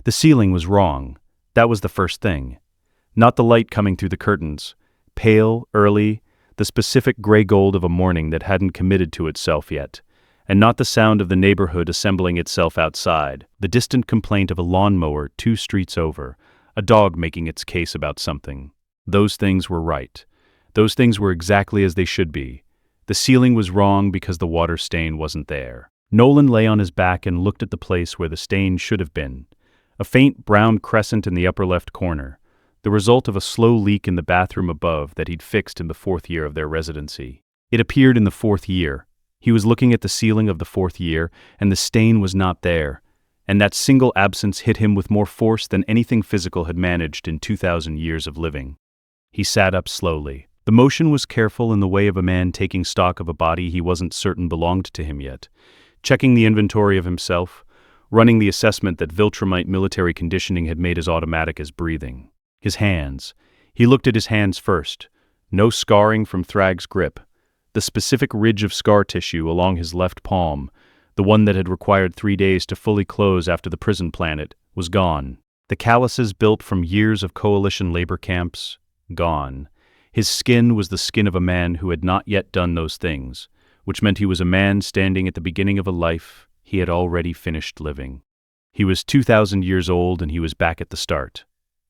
The ceiling was wrong. That was the first thing. Not the light coming through the curtains. Pale, early, the specific gray gold of a morning that hadn't committed to itself yet. And not the sound of the neighborhood assembling itself outside, the distant complaint of a lawnmower 2 streets over, a dog making its case about something. Those things were right. Those things were exactly as they should be. The ceiling was wrong because the water stain wasn't there. Nolan lay on his back and looked at the place where the stain should have been. A faint brown crescent in the upper left corner, the result of a slow leak in the bathroom above that he'd fixed in the 4th year of their residency. It appeared in the 4th year. He was looking at the ceiling of the 4th year, and the stain was not there, and that single absence hit him with more force than anything physical had managed in 2,000 years of living. He sat up slowly. The motion was careful in the way of a man taking stock of a body he wasn't certain belonged to him yet, checking the inventory of himself, running the assessment that Viltrumite military conditioning had made as automatic as breathing. His hands. He looked at his hands first. No scarring from Thragg's grip. The specific ridge of scar tissue along his left palm, the one that had required 3 days to fully close after the prison planet, was gone. The calluses built from years of coalition labor camps, gone. His skin was the skin of a man who had not yet done those things, which meant he was a man standing at the beginning of a life he had already finished living. He was 2,000 years old and he was back at the start.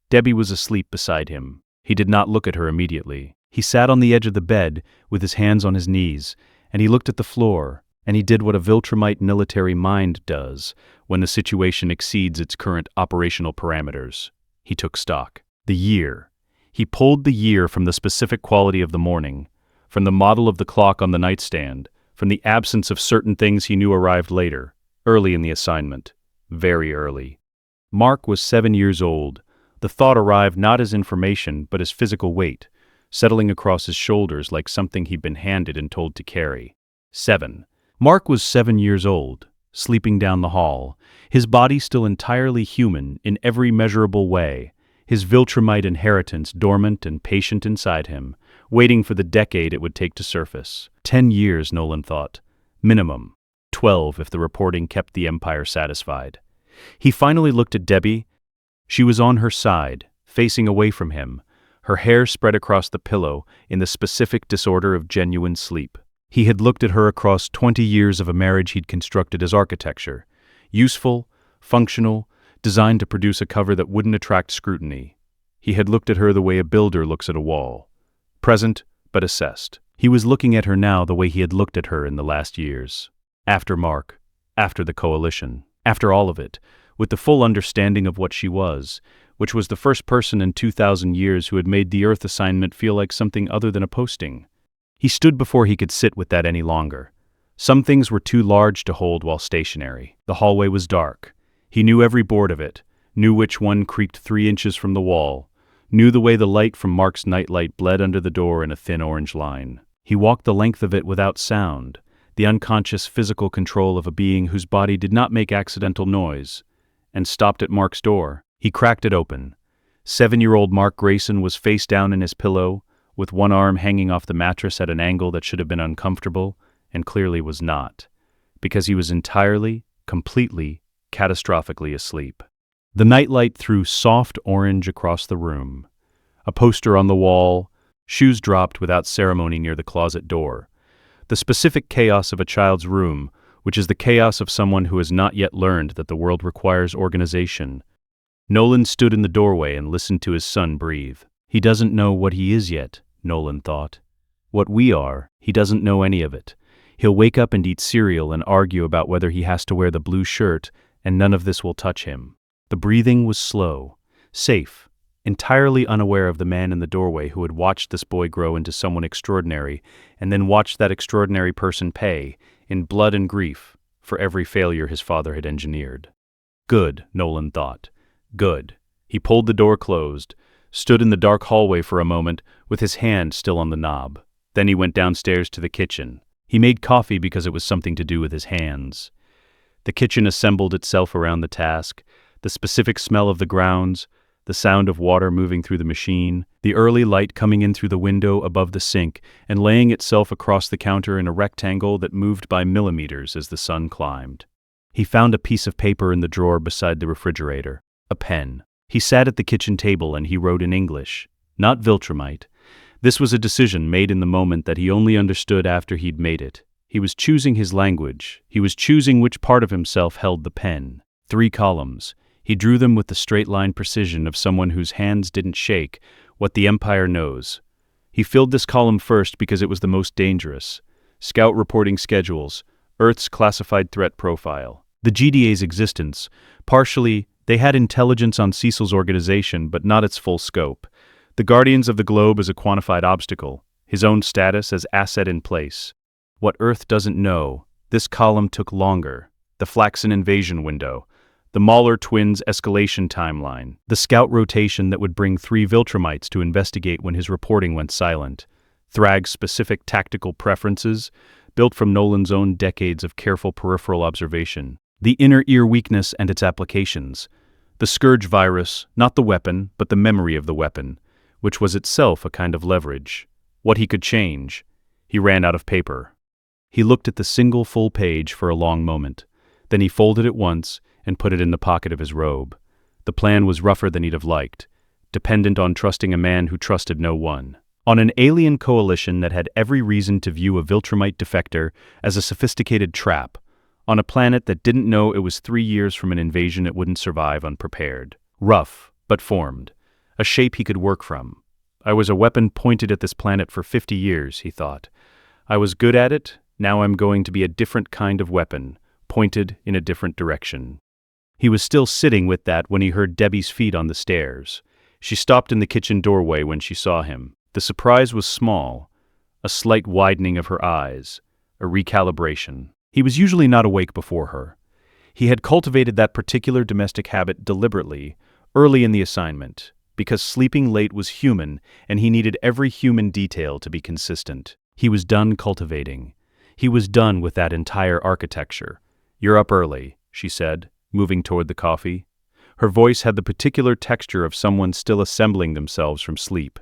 Debbie was asleep beside him. He did not look at her immediately. He sat on the edge of the bed with his hands on his knees, and he looked at the floor, and he did what a Viltrumite military mind does when the situation exceeds its current operational parameters. He took stock. The year. He pulled the year from the specific quality of the morning, from the model of the clock on the nightstand, from the absence of certain things he knew arrived later, early in the assignment, very early. Mark was 7 years old. The thought arrived not as information, but as physical weight, settling across his shoulders like something he'd been handed and told to carry. 7. Mark was 7 years old, sleeping down the hall, his body still entirely human in every measurable way, his Viltrumite inheritance dormant and patient inside him, waiting for the decade it would take to surface. 10 years, Nolan thought. Minimum. 12 if the reporting kept the Empire satisfied. He finally looked at Debbie. She was on her side, facing away from him, her hair spread across the pillow in the specific disorder of genuine sleep. He had looked at her across 20 years of a marriage he'd constructed as architecture, useful, functional, designed to produce a cover that wouldn't attract scrutiny. He had looked at her the way a builder looks at a wall, present but assessed. He was looking at her now the way he had looked at her in the last years. After Mark, after the coalition, after all of it, with the full understanding of what she was, which was the first person in 2,000 years who had made the Earth assignment feel like something other than a posting. He stood before he could sit with that any longer. Some things were too large to hold while stationary. The hallway was dark. He knew every board of it, knew which one creaked 3 inches from the wall, knew the way the light from Mark's nightlight bled under the door in a thin orange line. He walked the length of it without sound, the unconscious physical control of a being whose body did not make accidental noise, and stopped at Mark's door. He cracked it open. 7-year-old Mark Grayson was face down in his pillow, with one arm hanging off the mattress at an angle that should have been uncomfortable, and clearly was not, because he was entirely, completely, catastrophically asleep. The nightlight threw soft orange across the room. A poster on the wall, shoes dropped without ceremony near the closet door. The specific chaos of a child's room, which is the chaos of someone who has not yet learned that the world requires organization. Nolan stood in the doorway and listened to his son breathe. He doesn't know what he is yet, Nolan thought. What we are, he doesn't know any of it. He'll wake up and eat cereal and argue about whether he has to wear the blue shirt, and none of this will touch him. The breathing was slow, safe, entirely unaware of the man in the doorway who had watched this boy grow into someone extraordinary and then watched that extraordinary person pay, in blood and grief, for every failure his father had engineered. Good, Nolan thought. Good. He pulled the door closed, stood in the dark hallway for a moment with his hand still on the knob. Then he went downstairs to the kitchen. He made coffee because it was something to do with his hands. The kitchen assembled itself around the task, the specific smell of the grounds, the sound of water moving through the machine, the early light coming in through the window above the sink and laying itself across the counter in a rectangle that moved by millimeters as the sun climbed. He found a piece of paper in the drawer beside the refrigerator. a pen. He sat at the kitchen table and he wrote in English, not Viltrumite. This was a decision made in the moment that he only understood after he'd made it. He was choosing his language. He was choosing which part of himself held the pen. 3 columns. He drew them with the straight-line precision of someone whose hands didn't shake. What the Empire knows. He filled this column first because it was the most dangerous. Scout reporting schedules. Earth's classified threat profile. The GDA's existence. Partially, they had intelligence on Cecil's organization, but not its full scope. The Guardians of the Globe as a quantified obstacle. His own status as asset in place. What Earth doesn't know. This column took longer. The Flaxen invasion window. The Mahler twins' escalation timeline. The scout rotation that would bring 3 Viltrumites to investigate when his reporting went silent. Thragg's specific tactical preferences, built from Nolan's own decades of careful peripheral observation. The inner ear weakness and its applications. The Scourge virus, not the weapon, but the memory of the weapon, which was itself a kind of leverage. What he could change. He ran out of paper. He looked at the single full page for a long moment. Then he folded it once and put it in the pocket of his robe. The plan was rougher than he'd have liked, dependent on trusting a man who trusted no one. On an alien coalition that had every reason to view a Viltrumite defector as a sophisticated trap, on a planet that didn't know it was 3 years from an invasion it wouldn't survive unprepared. Rough, but formed. A shape he could work from. I was a weapon pointed at this planet for 50 years, he thought. I was good at it, now I'm going to be a different kind of weapon, pointed in a different direction. He was still sitting with that when he heard Debbie's feet on the stairs. She stopped in the kitchen doorway when she saw him. The surprise was small, a slight widening of her eyes, a recalibration. He was usually not awake before her. He had cultivated that particular domestic habit deliberately, early in the assignment, because sleeping late was human and he needed every human detail to be consistent. He was done cultivating. He was done with that entire architecture. "You're up early," she said, moving toward the coffee. Her voice had the particular texture of someone still assembling themselves from sleep.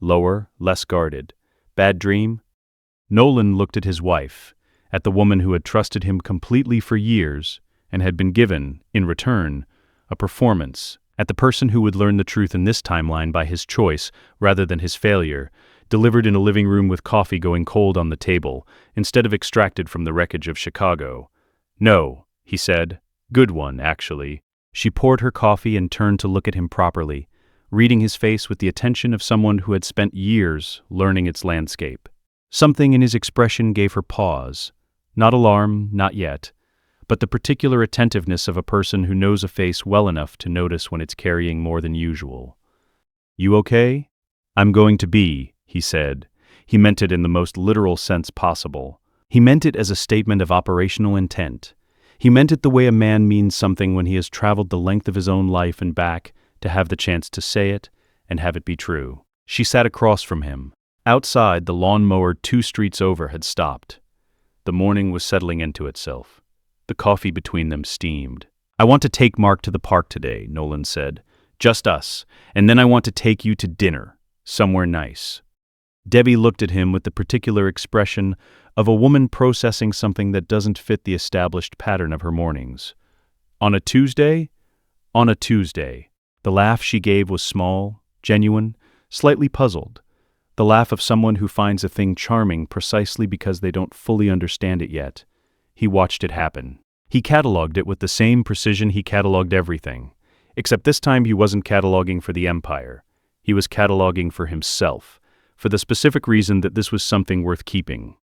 Lower, less guarded. Bad dream? Nolan looked at his wife, at the woman who had trusted him completely for years and had been given, in return, a performance, at the person who would learn the truth in this timeline by his choice rather than his failure, delivered in a living room with coffee going cold on the table, instead of extracted from the wreckage of Chicago. "No," he said. "Good one, actually." She poured her coffee and turned to look at him properly, reading his face with the attention of someone who had spent years learning its landscape. Something in his expression gave her pause. Not alarm, not yet, but the particular attentiveness of a person who knows a face well enough to notice when it's carrying more than usual. "You okay?" "I'm going to be," he said. He meant it in the most literal sense possible. He meant it as a statement of operational intent. He meant it the way a man means something when he has traveled the length of his own life and back to have the chance to say it and have it be true. She sat across from him. Outside, the lawnmower 2 streets over had stopped. The morning was settling into itself. The coffee between them steamed. "I want to take Mark to the park today," Nolan said. "Just us. And then I want to take you to dinner. Somewhere nice." Debbie looked at him with the particular expression of a woman processing something that doesn't fit the established pattern of her mornings. "On a Tuesday?" "On a Tuesday." The laugh she gave was small, genuine, slightly puzzled. The laugh of someone who finds a thing charming precisely because they don't fully understand it yet. He watched it happen. He cataloged it with the same precision he cataloged everything, except this time he wasn't cataloging for the Empire. He was cataloging for himself, for the specific reason that this was something worth keeping.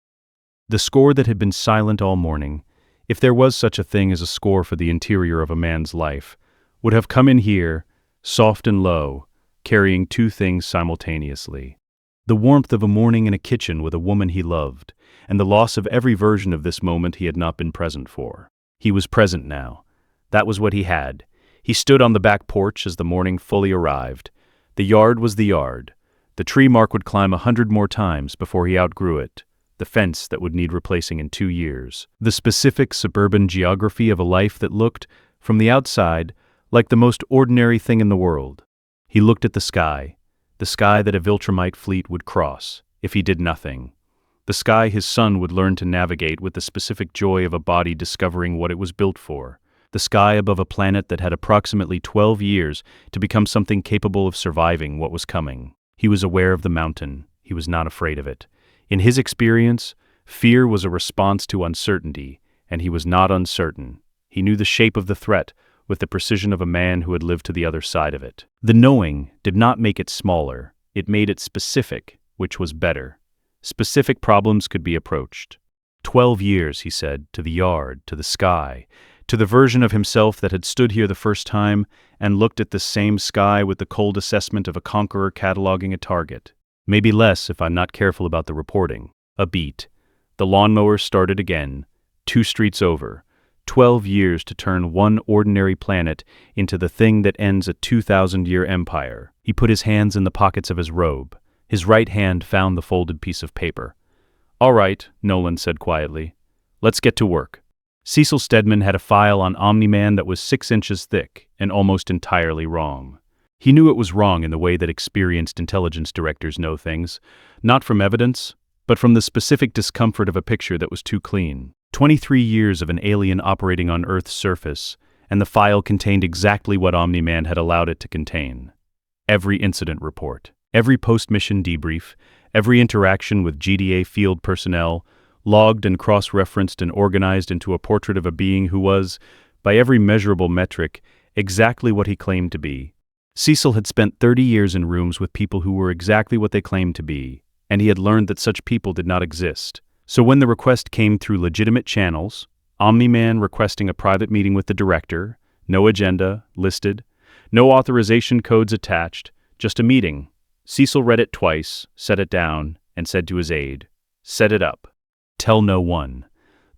The score that had been silent all morning, if there was such a thing as a score for the interior of a man's life, would have come in here, soft and low, carrying 2 things simultaneously. The warmth of a morning in a kitchen with a woman he loved, and the loss of every version of this moment he had not been present for. He was present now. That was what he had. He stood on the back porch as the morning fully arrived. The yard was the yard. The tree Mark would climb 100 more times before he outgrew it. The fence that would need replacing in 2 years. The specific suburban geography of a life that looked, from the outside, like the most ordinary thing in the world. He looked at the sky that a Viltrumite fleet would cross, if he did nothing. The sky his son would learn to navigate with the specific joy of a body discovering what it was built for. the sky above a planet that had approximately 12 years to become something capable of surviving what was coming. He was aware of the mountain. He was not afraid of it. In his experience, fear was a response to uncertainty, and he was not uncertain. He knew the shape of the threat with the precision of a man who had lived to the other side of it. The knowing did not make it smaller. It made it specific, which was better. Specific problems could be approached. 12 years, he said, to the yard, to the sky, to the version of himself that had stood here the first time and looked at the same sky with the cold assessment of a conqueror cataloging a target. Maybe less if I'm not careful about the reporting. A beat. The lawnmower started again, 2 streets over. 12 years to turn one ordinary planet into the thing that ends a 2,000-year empire. He put his hands in the pockets of his robe. His right hand found the folded piece of paper. "All right," Nolan said quietly. "Let's get to work." Cecil Stedman had a file on Omni-Man that was 6 inches thick and almost entirely wrong. He knew it was wrong in the way that experienced intelligence directors know things, not from evidence, but from the specific discomfort of a picture that was too clean. 23 years of an alien operating on Earth's surface, and the file contained exactly what Omni-Man had allowed it to contain. Every incident report, every post-mission debrief, every interaction with GDA field personnel, logged and cross-referenced and organized into a portrait of a being who was, by every measurable metric, exactly what he claimed to be. Cecil had spent 30 years in rooms with people who were exactly what they claimed to be, and he had learned that such people did not exist. So when the request came through legitimate channels, Omni-Man requesting a private meeting with the director, no agenda listed, no authorization codes attached, just a meeting. Cecil read it twice, set it down, and said to his aide, "Set it up. Tell no one."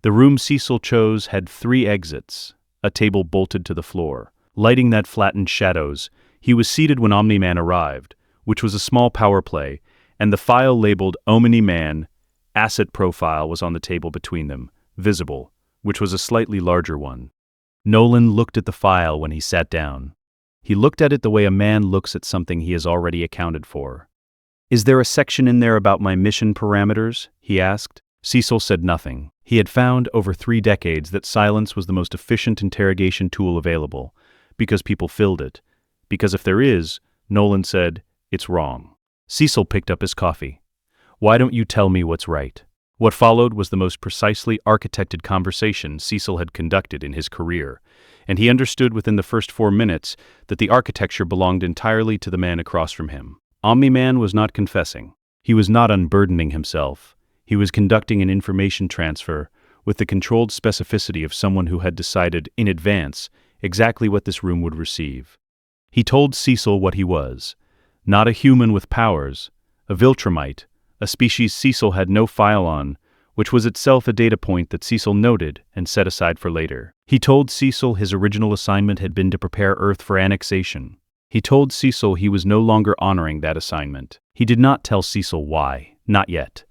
The room Cecil chose had 3 exits, a table bolted to the floor. Lighting that flattened shadows, he was seated when Omni-Man arrived, which was a small power play, and the file labeled Omni-Man Asset Profile was on the table between them, visible, which was a slightly larger one. Nolan looked at the file when he sat down. He looked at it the way a man looks at something he has already accounted for. "Is there a section in there about my mission parameters?" he asked. Cecil said nothing. He had found over 3 decades that silence was the most efficient interrogation tool available, because people filled it. Because if there is, Nolan said, it's wrong. Cecil picked up his coffee. "Why don't you tell me what's right?" What followed was the most precisely architected conversation Cecil had conducted in his career, and he understood within the first 4 minutes that the architecture belonged entirely to the man across from him. Omni-Man was not confessing. He was not unburdening himself. He was conducting an information transfer with the controlled specificity of someone who had decided in advance exactly what this room would receive. He told Cecil what he was. Not a human with powers, a Viltrumite, a species Cecil had no file on, which was itself a data point that Cecil noted and set aside for later. He told Cecil his original assignment had been to prepare Earth for annexation. He told Cecil he was no longer honoring that assignment. He did not tell Cecil why, not yet.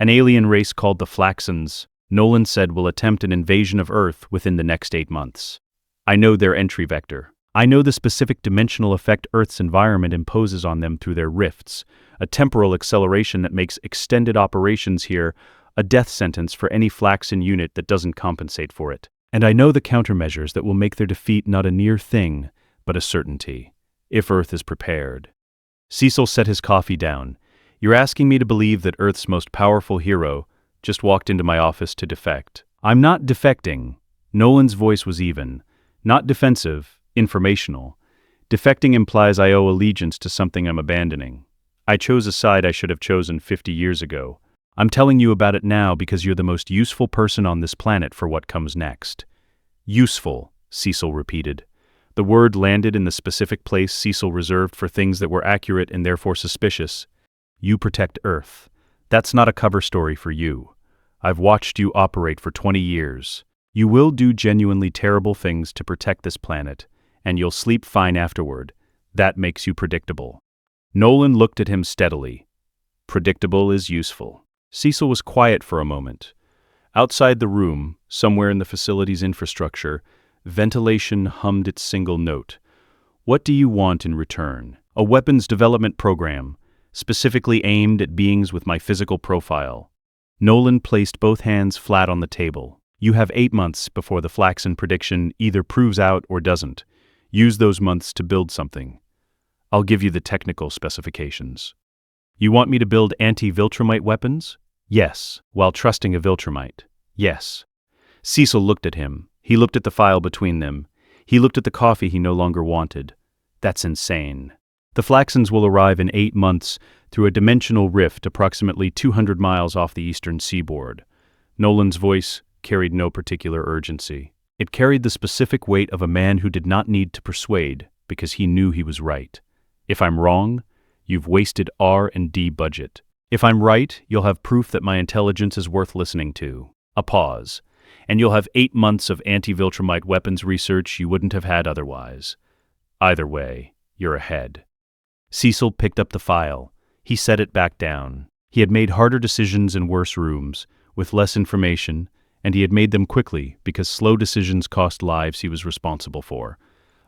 An alien race called the Flaxans, Nolan said, will attempt an invasion of Earth within the next 8 months. I know their entry vector. I know the specific dimensional effect Earth's environment imposes on them through their rifts, a temporal acceleration that makes extended operations here a death sentence for any Flaxan unit that doesn't compensate for it. And I know the countermeasures that will make their defeat not a near thing, but a certainty, if Earth is prepared. Cecil set his coffee down. You're asking me to believe that Earth's most powerful hero just walked into my office to defect. I'm not defecting. Nolan's voice was even. Not defensive, informational. Defecting implies I owe allegiance to something I'm abandoning. I chose a side I should have chosen 50 years ago. I'm telling you about it now because you're the most useful person on this planet for what comes next. Useful, Cecil repeated. The word landed in the specific place Cecil reserved for things that were accurate and therefore suspicious. You protect Earth. That's not a cover story for you. I've watched you operate for 20 years. You will do genuinely terrible things to protect this planet, and you'll sleep fine afterward. That makes you predictable. Nolan looked at him steadily. Predictable is useful. Cecil was quiet for a moment. Outside the room, somewhere in the facility's infrastructure, ventilation hummed its single note. What do you want in return? A weapons development program, specifically aimed at beings with my physical profile. Nolan placed both hands flat on the table. You have 8 months before the Flaxen prediction either proves out or doesn't. Use those months to build something. I'll give you the technical specifications. You want me to build anti-Viltrumite weapons? Yes, while trusting a Viltrumite. Yes. Cecil looked at him. He looked at the file between them. He looked at the coffee he no longer wanted. That's insane. The Flaxens will arrive in 8 months through a dimensional rift approximately 200 miles off the eastern seaboard. Nolan's voice carried no particular urgency. It carried the specific weight of a man who did not need to persuade because he knew he was right. If I'm wrong, you've wasted R&D budget. If I'm right, you'll have proof that my intelligence is worth listening to. A pause. And you'll have 8 months of anti-Viltrumite weapons research you wouldn't have had otherwise. Either way, you're ahead. Cecil picked up the file. He set it back down. He had made harder decisions in worse rooms, with less information, and he had made them quickly because slow decisions cost lives he was responsible for.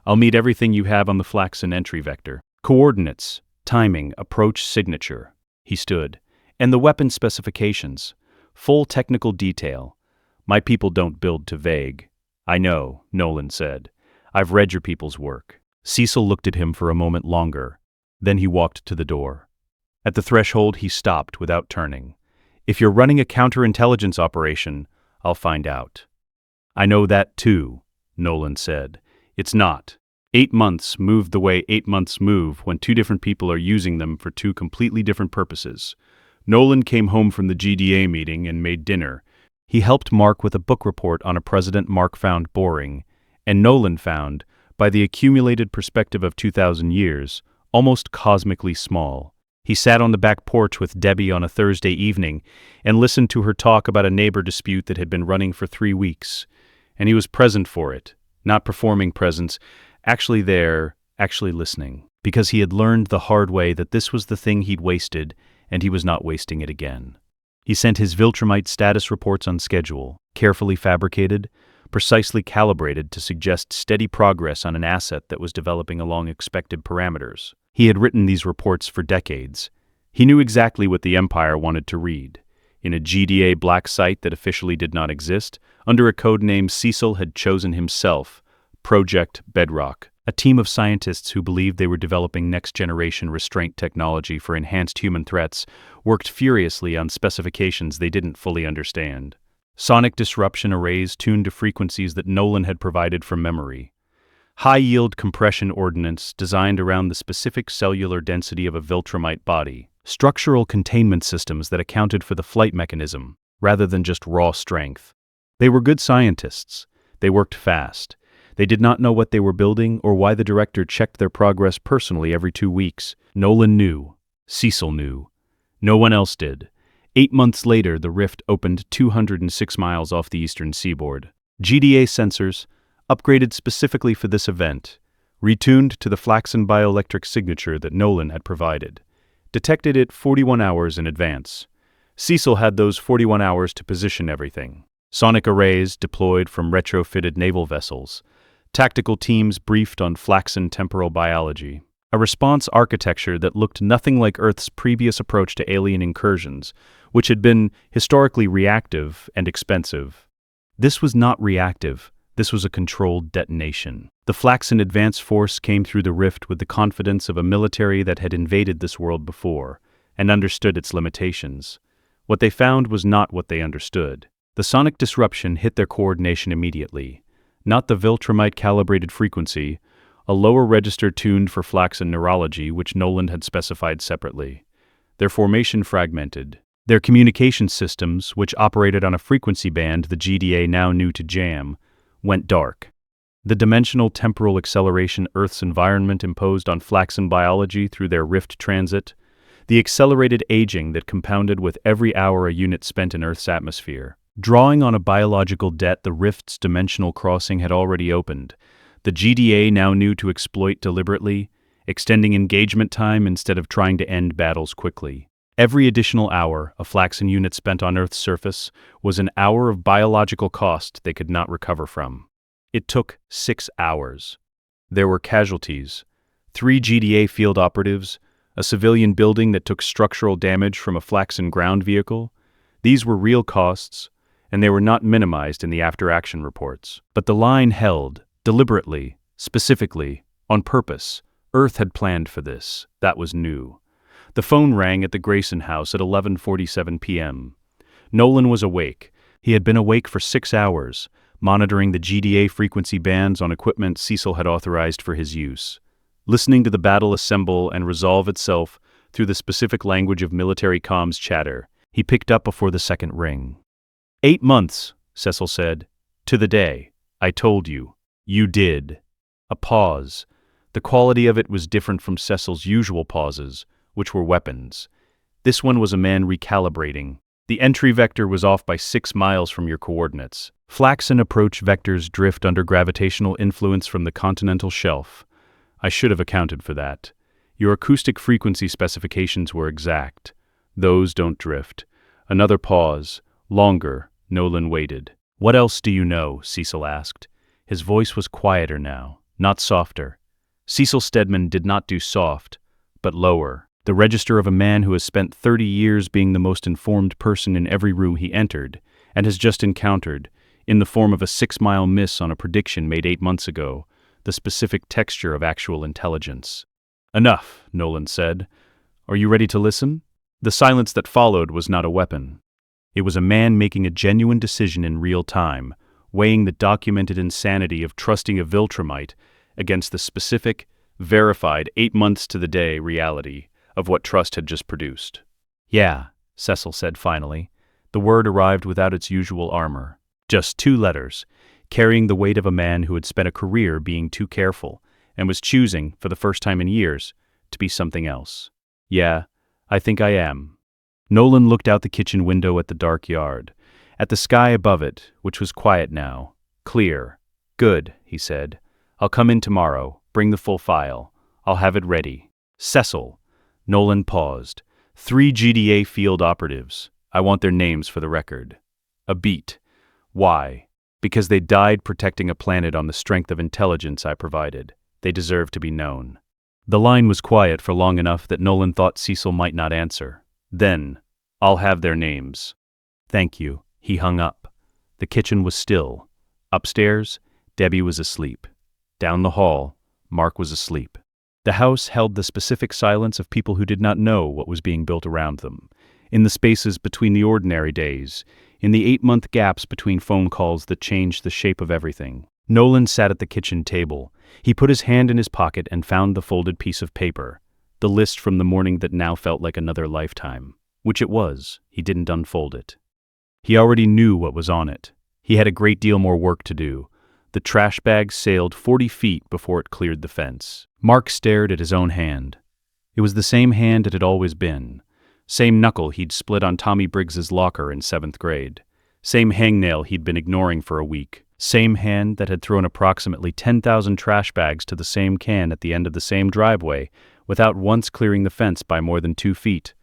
I'll need everything you have on the Flaxen entry vector. Coordinates, timing, approach, signature. He stood. And the weapon specifications. Full technical detail. My people don't build to vague. I know, Nolan said. I've read your people's work. Cecil looked at him for a moment longer. Then he walked to the door. At the threshold, he stopped without turning. If you're running a counterintelligence operation, I'll find out. I know that too, Nolan said. It's not. 8 months moved the way 8 months move when 2 different people are using them for 2 completely different purposes. Nolan came home from the GDA meeting and made dinner. He helped Mark with a book report on a president Mark found boring, and Nolan found, by the accumulated perspective of 2,000 years, almost cosmically small. He sat on the back porch with Debbie on a Thursday evening and listened to her talk about a neighbor dispute that had been running for 3 weeks. And he was present for it, not performing presence, actually there, actually listening, because he had learned the hard way that this was the thing he'd wasted, and he was not wasting it again. He sent his Viltrumite status reports on schedule, carefully fabricated, precisely calibrated to suggest steady progress on an asset that was developing along expected parameters. He had written these reports for decades. He knew exactly what the Empire wanted to read. In a GDA black site that officially did not exist, under a code name Cecil had chosen himself, Project Bedrock, a team of scientists who believed they were developing next-generation restraint technology for enhanced human threats, worked furiously on specifications they didn't fully understand. Sonic disruption arrays tuned to frequencies that Nolan had provided from memory. High-yield compression ordnance designed around the specific cellular density of a Viltrumite body. Structural containment systems that accounted for the flight mechanism, rather than just raw strength. They were good scientists. They worked fast. They did not know what they were building or why the director checked their progress personally every 2 weeks. Nolan knew. Cecil knew. No one else did. 8 months later, the rift opened 206 miles off the eastern seaboard. GDA sensors, upgraded specifically for this event, retuned to the Flaxen bioelectric signature that Nolan had provided, detected it 41 hours in advance. Cecil had those 41 hours to position everything. Sonic arrays deployed from retrofitted naval vessels. Tactical teams briefed on Flaxen temporal biology. A response architecture that looked nothing like Earth's previous approach to alien incursions, which had been historically reactive and expensive. This was not reactive. This was a controlled detonation. The Flaxen advance force came through the rift with the confidence of a military that had invaded this world before and understood its limitations. What they found was not what they understood. The sonic disruption hit their coordination immediately. Not the Viltrumite calibrated frequency, a lower register tuned for Flaxen neurology which Nolan had specified separately. Their formation fragmented. Their communication systems, which operated on a frequency band the GDA now knew to jam, went dark. The dimensional temporal acceleration Earth's environment imposed on Flaxen biology through their rift transit, the accelerated aging that compounded with every hour a unit spent in Earth's atmosphere. Drawing on a biological debt the rift's dimensional crossing had already opened, the GDA now knew to exploit deliberately, extending engagement time instead of trying to end battles quickly. Every additional hour a Flaxen unit spent on Earth's surface was an hour of biological cost they could not recover from. It took 6 hours. There were casualties. 3 GDA field operatives, a civilian building that took structural damage from a Flaxen ground vehicle. These were real costs, and they were not minimized in the after-action reports. But the line held, deliberately, specifically, on purpose. Earth had planned for this. That was new. The phone rang at the Grayson house at 11:47 p.m. Nolan was awake. He had been awake for 6 hours, monitoring the GDA frequency bands on equipment Cecil had authorized for his use, listening to the battle assemble and resolve itself through the specific language of military comms chatter. He picked up before the second ring. 8 months, Cecil said. To the day. I told you. You did. A pause. The quality of it was different from Cecil's usual pauses, which were weapons. This one was a man recalibrating. The entry vector was off by 6 miles from your coordinates. Flaxen approach vectors drift under gravitational influence from the continental shelf. I should have accounted for that. Your acoustic frequency specifications were exact. Those don't drift. Another pause. Longer. Nolan waited. What else do you know? Cecil asked. His voice was quieter now, not softer. Cecil Stedman did not do soft, but lower. The register of a man who has spent 30 years being the most informed person in every room he entered, and has just encountered, in the form of a 6-mile miss on a prediction made 8 months ago, the specific texture of actual intelligence. Enough, Nolan said. Are you ready to listen? The silence that followed was not a weapon. It was a man making a genuine decision in real time, weighing the documented insanity of trusting a Viltrumite against the specific, verified 8 months to the day reality of what trust had just produced. Yeah, Cecil said finally. The word arrived without its usual armor. Just 2 letters, carrying the weight of a man who had spent a career being too careful and was choosing, for the first time in years, to be something else. Yeah, I think I am. Nolan looked out the kitchen window at the dark yard, at the sky above it, which was quiet now. Clear. Good, he said. I'll come in tomorrow. Bring the full file. I'll have it ready. Cecil. Nolan paused. 3 GDA field operatives. I want their names for the record. A beat. Why? Because they died protecting a planet on the strength of intelligence I provided. They deserve to be known. The line was quiet for long enough that Nolan thought Cecil might not answer. Then, I'll have their names. Thank you. He hung up. The kitchen was still. Upstairs, Debbie was asleep. Down the hall, Mark was asleep. The house held the specific silence of people who did not know what was being built around them, in the spaces between the ordinary days, in the 8-month gaps between phone calls that changed the shape of everything. Nolan sat at the kitchen table. He put his hand in his pocket and found the folded piece of paper, the list from the morning that now felt like another lifetime. Which it was. He didn't unfold it. He already knew what was on it. He had a great deal more work to do. The trash bag sailed 40 feet before it cleared the fence. Mark stared at his own hand. It was the same hand it had always been. Same knuckle he'd split on Tommy Briggs's locker in 7th grade. Same hangnail he'd been ignoring for a week. Same hand that had thrown approximately 10,000 trash bags to the same can at the end of the same driveway without once clearing the fence by more than 2 feet.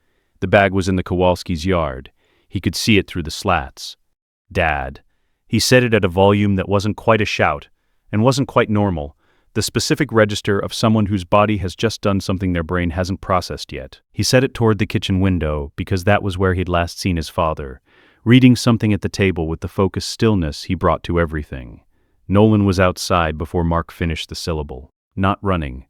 The bag was in the Kowalski's yard. He could see it through the slats. Dad. He said it at a volume that wasn't quite a shout, and wasn't quite normal, the specific register of someone whose body has just done something their brain hasn't processed yet. He said it toward the kitchen window because that was where he'd last seen his father, reading something at the table with the focused stillness he brought to everything. Nolan was outside before Mark finished the syllable. Not running.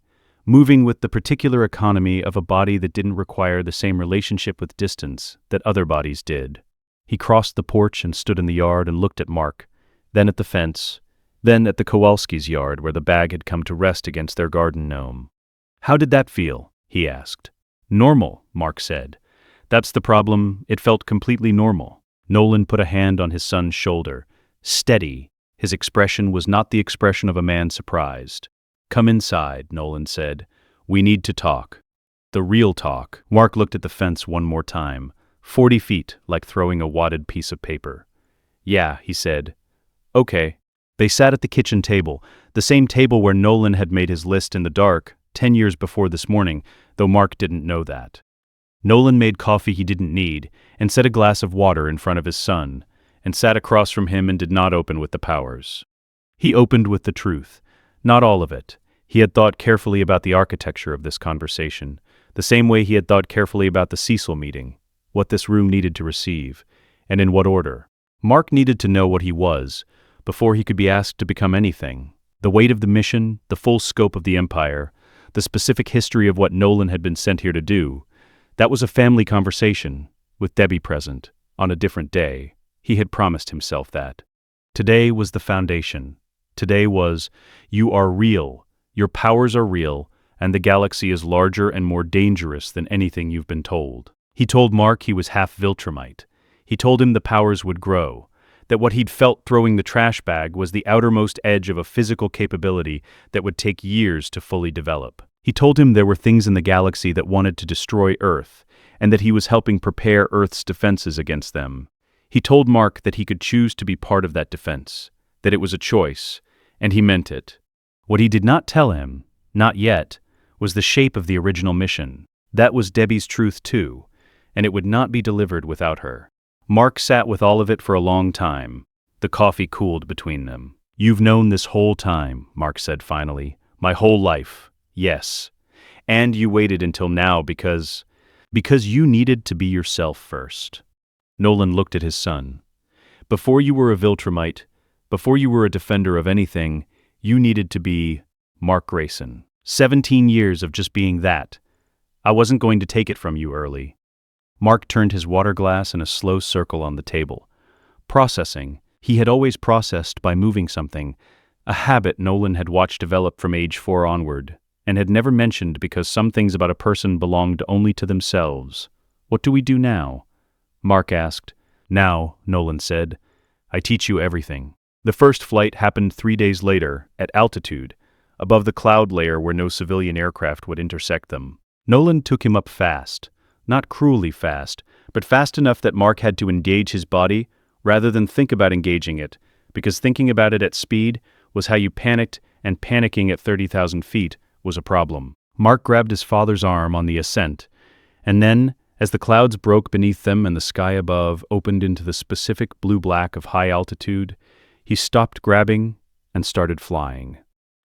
Moving with the particular economy of a body that didn't require the same relationship with distance that other bodies did. He crossed the porch and stood in the yard and looked at Mark, then at the fence, then at the Kowalski's yard where the bag had come to rest against their garden gnome. How did that feel? He asked. Normal, Mark said. That's the problem. It felt completely normal. Nolan put a hand on his son's shoulder. Steady. His expression was not the expression of a man surprised. Come inside, Nolan said. We need to talk. The real talk. Mark looked at the fence one more time. 40 feet, like throwing a wadded piece of paper. Yeah, he said. Okay. They sat at the kitchen table, the same table where Nolan had made his list in the dark 10 years before this morning, though Mark didn't know that. Nolan made coffee he didn't need and set a glass of water in front of his son, and sat across from him and did not open with the powers. He opened with the truth. Not all of it. He had thought carefully about the architecture of this conversation, the same way he had thought carefully about the Cecil meeting, what this room needed to receive, and in what order. Mark needed to know what he was before he could be asked to become anything. The weight of the mission, the full scope of the Empire, the specific history of what Nolan had been sent here to do, that was a family conversation, with Debbie present, on a different day. He had promised himself that. Today was the foundation. Today was, you are real, your powers are real, and the galaxy is larger and more dangerous than anything you've been told. He told Mark he was half Viltrumite. He told him the powers would grow, that what he'd felt throwing the trash bag was the outermost edge of a physical capability that would take years to fully develop. He told him there were things in the galaxy that wanted to destroy Earth, and that he was helping prepare Earth's defenses against them. He told Mark that he could choose to be part of that defense, that it was a choice, and he meant it. What he did not tell him, not yet, was the shape of the original mission. That was Debbie's truth too, and it would not be delivered without her. Mark sat with all of it for a long time. The coffee cooled between them. "You've known this whole time," Mark said finally. "My whole life. Yes. And you waited until now because you needed to be yourself first." Nolan looked at his son. "Before you were a Viltrumite, before you were a defender of anything, you needed to be Mark Grayson. 17 years of just being that. I wasn't going to take it from you early." Mark turned his water glass in a slow circle on the table. Processing. He had always processed by moving something, a habit Nolan had watched develop from age 4 onward, and had never mentioned because some things about a person belonged only to themselves. "What do we do now?" Mark asked. "Now," Nolan said, "I teach you everything." The first flight happened 3 days later, at altitude, above the cloud layer where no civilian aircraft would intersect them. Nolan took him up fast. Not cruelly fast, but fast enough that Mark had to engage his body rather than think about engaging it, because thinking about it at speed was how you panicked, and panicking at 30,000 feet was a problem. Mark grabbed his father's arm on the ascent, and then, as the clouds broke beneath them and the sky above opened into the specific blue-black of high altitude, he stopped grabbing and started flying.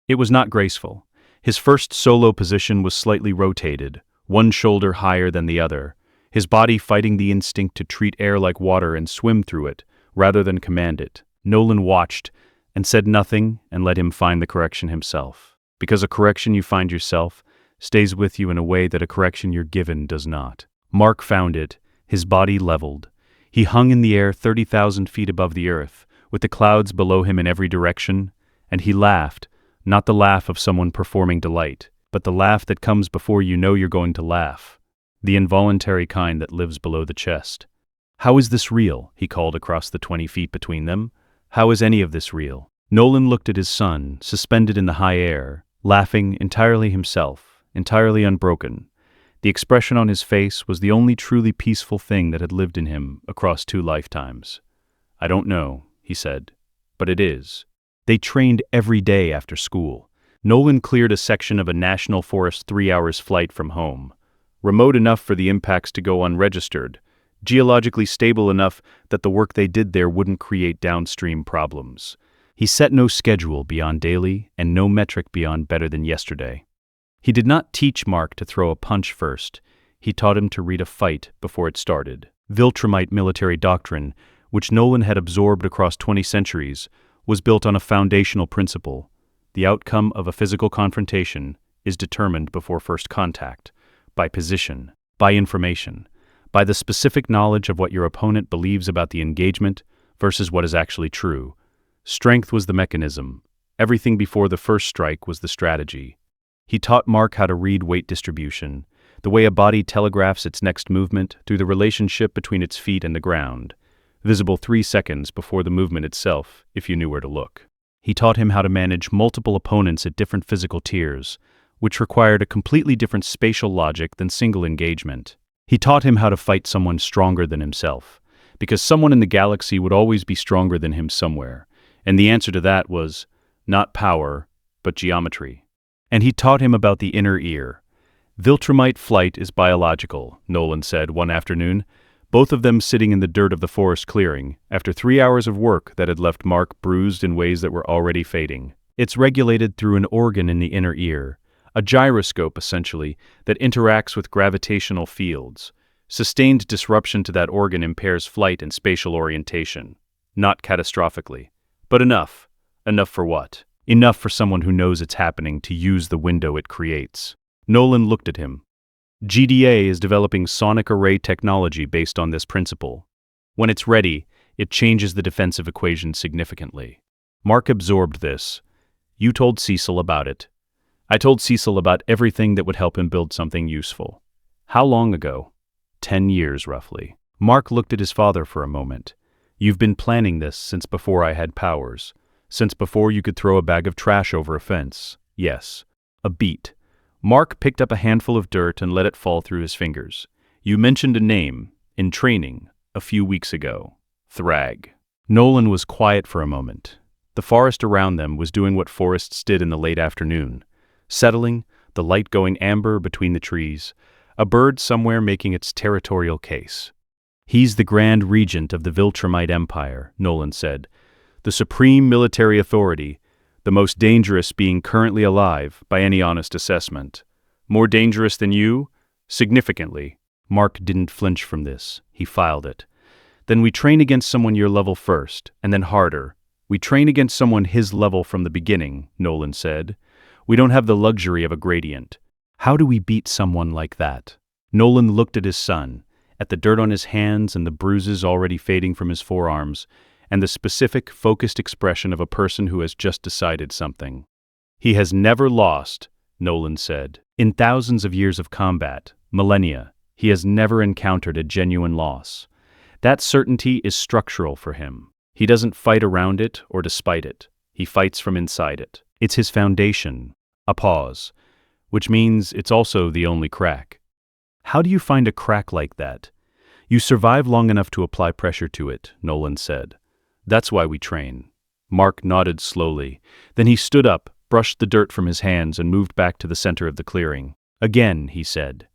It was not graceful. His first solo position was slightly rotated, one shoulder higher than the other, his body fighting the instinct to treat air like water and swim through it, rather than command it. Nolan watched and said nothing and let him find the correction himself. Because a correction you find yourself stays with you in a way that a correction you're given does not. Mark found it, his body leveled. He hung in the air 30,000 feet above the earth, with the clouds below him in every direction, and he laughed, not the laugh of someone performing delight, but the laugh that comes before you know you're going to laugh, the involuntary kind that lives below the chest. "How is this real?" he called across the 20 feet between them. "How is any of this real?" Nolan looked at his son, suspended in the high air, laughing entirely himself, entirely unbroken. The expression on his face was the only truly peaceful thing that had lived in him across 2 lifetimes. "I don't know," he said, "but it is." They trained every day after school. Nolan cleared a section of a national forest 3 hours flight from home, remote enough for the impacts to go unregistered, geologically stable enough that the work they did there wouldn't create downstream problems. He set no schedule beyond daily and no metric beyond better than yesterday. He did not teach Mark to throw a punch first. He taught him to read a fight before it started. Viltrumite military doctrine, which Nolan had absorbed across 20 centuries, was built on a foundational principle. The outcome of a physical confrontation is determined before first contact, by position, by information, by the specific knowledge of what your opponent believes about the engagement versus what is actually true. Strength was the mechanism. Everything before the first strike was the strategy. He taught Mark how to read weight distribution, the way a body telegraphs its next movement through the relationship between its feet and the ground, visible 3 seconds before the movement itself, if you knew where to look. He taught him how to manage multiple opponents at different physical tiers, which required a completely different spatial logic than single engagement. He taught him how to fight someone stronger than himself, because someone in the galaxy would always be stronger than him somewhere, and the answer to that was not power, but geometry. And he taught him about the inner ear. "Viltrumite flight is biological," Nolan said one afternoon, both of them sitting in the dirt of the forest clearing, after 3 hours of work that had left Mark bruised in ways that were already fading. "It's regulated through an organ in the inner ear, a gyroscope essentially, that interacts with gravitational fields. Sustained disruption to that organ impairs flight and spatial orientation. Not catastrophically. But enough. Enough for what? Enough for someone who knows it's happening to use the window it creates. Nolan looked at him. GDA is developing sonic array technology based on this principle. When it's ready, it changes the defensive equation significantly. Mark absorbed this. You told Cecil about it. I told Cecil about everything that would help him build something useful. How long ago? 10 years, roughly. Mark looked at his father for a moment. You've been planning this since before I had powers. Since before you could throw a bag of trash over a fence. Yes. A beat. Mark picked up a handful of dirt and let it fall through his fingers. You mentioned a name, in training, a few weeks ago. Thragg. Nolan was quiet for a moment. The forest around them was doing what forests did in the late afternoon. Settling, the light going amber between the trees, a bird somewhere making its territorial case. He's the Grand Regent of the Viltrum Empire, Nolan said. The supreme military authority, the most dangerous being currently alive by any honest assessment. More dangerous than you? Significantly. Mark didn't flinch from this. He filed it. Then we train against someone your level first, and then harder. We train against someone his level from the beginning, Nolan said. We don't have the luxury of a gradient. How do we beat someone like that? Nolan looked at his son, at the dirt on his hands and the bruises already fading from his forearms, and the specific, focused expression of a person who has just decided something. He has never lost, Nolan said. In thousands of years of combat, millennia, he has never encountered a genuine loss. That certainty is structural for him. He doesn't fight around it or despite it. He fights from inside it. It's his foundation. A pause. Which means it's also the only crack. How do you find a crack like that? You survive long enough to apply pressure to it, Nolan said. That's why we train. Mark nodded slowly. Then he stood up, brushed the dirt from his hands, and moved back to the center of the clearing. Again, he said.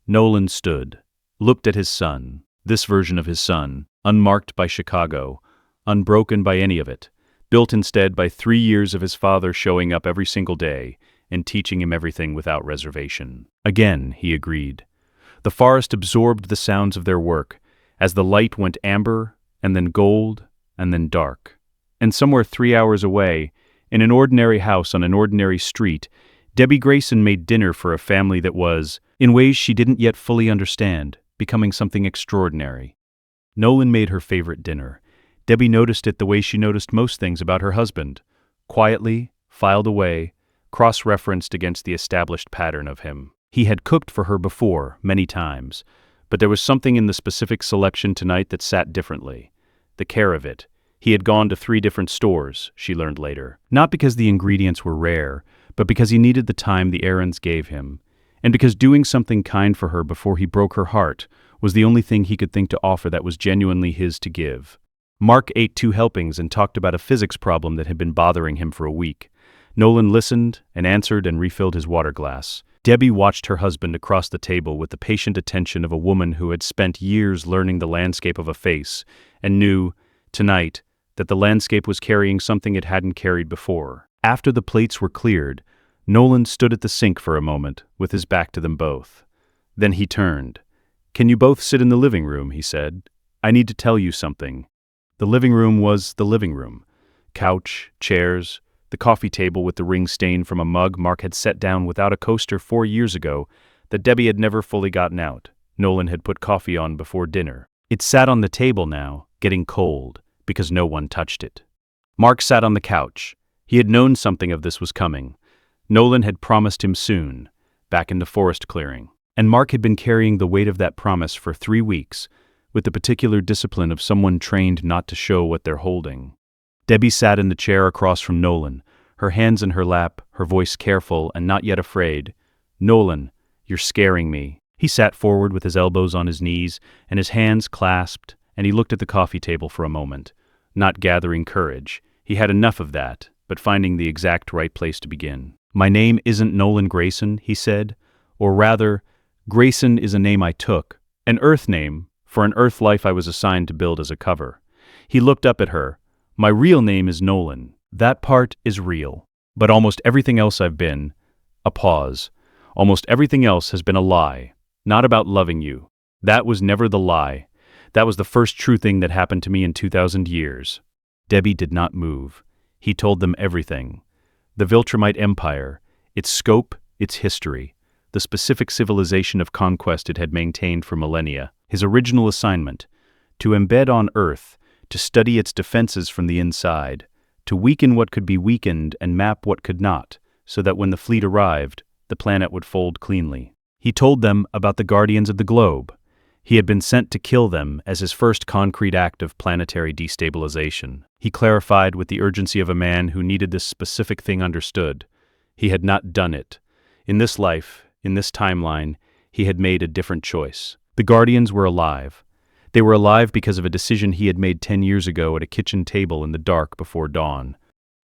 Nolan stood, looked at his son, this version of his son, unmarked by Chicago, unbroken by any of it, built instead by 3 years of his father showing up every single day and teaching him everything without reservation. Again, he agreed. The forest absorbed the sounds of their work, as the light went amber, and then gold, and then dark. And somewhere 3 hours away, in an ordinary house on an ordinary street, Debbie Grayson made dinner for a family that was, in ways she didn't yet fully understand, becoming something extraordinary. Nolan made her favorite dinner. Debbie noticed it the way she noticed most things about her husband. Quietly, filed away, cross-referenced against the established pattern of him. He had cooked for her before, many times, but there was something in the specific selection tonight that sat differently. The care of it. He had gone to 3 different stores, she learned later. Not because the ingredients were rare, but because he needed the time the errands gave him, and because doing something kind for her before he broke her heart was the only thing he could think to offer that was genuinely his to give. Mark ate 2 helpings and talked about a physics problem that had been bothering him for a week. Nolan listened and answered and refilled his water glass. Debbie watched her husband across the table with the patient attention of a woman who had spent years learning the landscape of a face and knew, tonight, that the landscape was carrying something it hadn't carried before. After the plates were cleared, Nolan stood at the sink for a moment, with his back to them both. Then he turned. "Can you both sit in the living room?" he said. "I need to tell you something." The living room was the living room. Couch, chairs, the coffee table with the ring stain from a mug Mark had set down without a coaster 4 years ago that Debbie had never fully gotten out. Nolan had put coffee on before dinner. It sat on the table now, getting cold, because no one touched it. Mark sat on the couch. He had known something of this was coming. Nolan had promised him soon, back in the forest clearing. And Mark had been carrying the weight of that promise for 3 weeks, with the particular discipline of someone trained not to show what they're holding. Debbie sat in the chair across from Nolan, her hands in her lap, her voice careful and not yet afraid. "Nolan, you're scaring me." He sat forward with his elbows on his knees and his hands clasped, and he looked at the coffee table for a moment, not gathering courage. He had enough of that, but finding the exact right place to begin. "My name isn't Nolan Grayson," he said, "or rather, Grayson is a name I took, an Earth name, for an Earth life I was assigned to build as a cover." He looked up at her. "My real name is Nolan. That part is real. But almost everything else I've been," a pause, "almost everything else has been a lie. Not about loving you. That was never the lie. That was the first true thing that happened to me in 2,000 years. Debbie did not move. He told them everything. The Viltrum Empire, its scope, its history, the specific civilization of Conquest it had maintained for millennia, his original assignment, to embed on Earth, to study its defenses from the inside, to weaken what could be weakened and map what could not, so that when the fleet arrived, the planet would fold cleanly. He told them about the Guardians of the Globe. He had been sent to kill them as his first concrete act of planetary destabilization. He clarified with the urgency of a man who needed this specific thing understood. He had not done it. In this life, in this timeline, he had made a different choice. The Guardians were alive. They were alive because of a decision he had made 10 years ago at a kitchen table in the dark before dawn.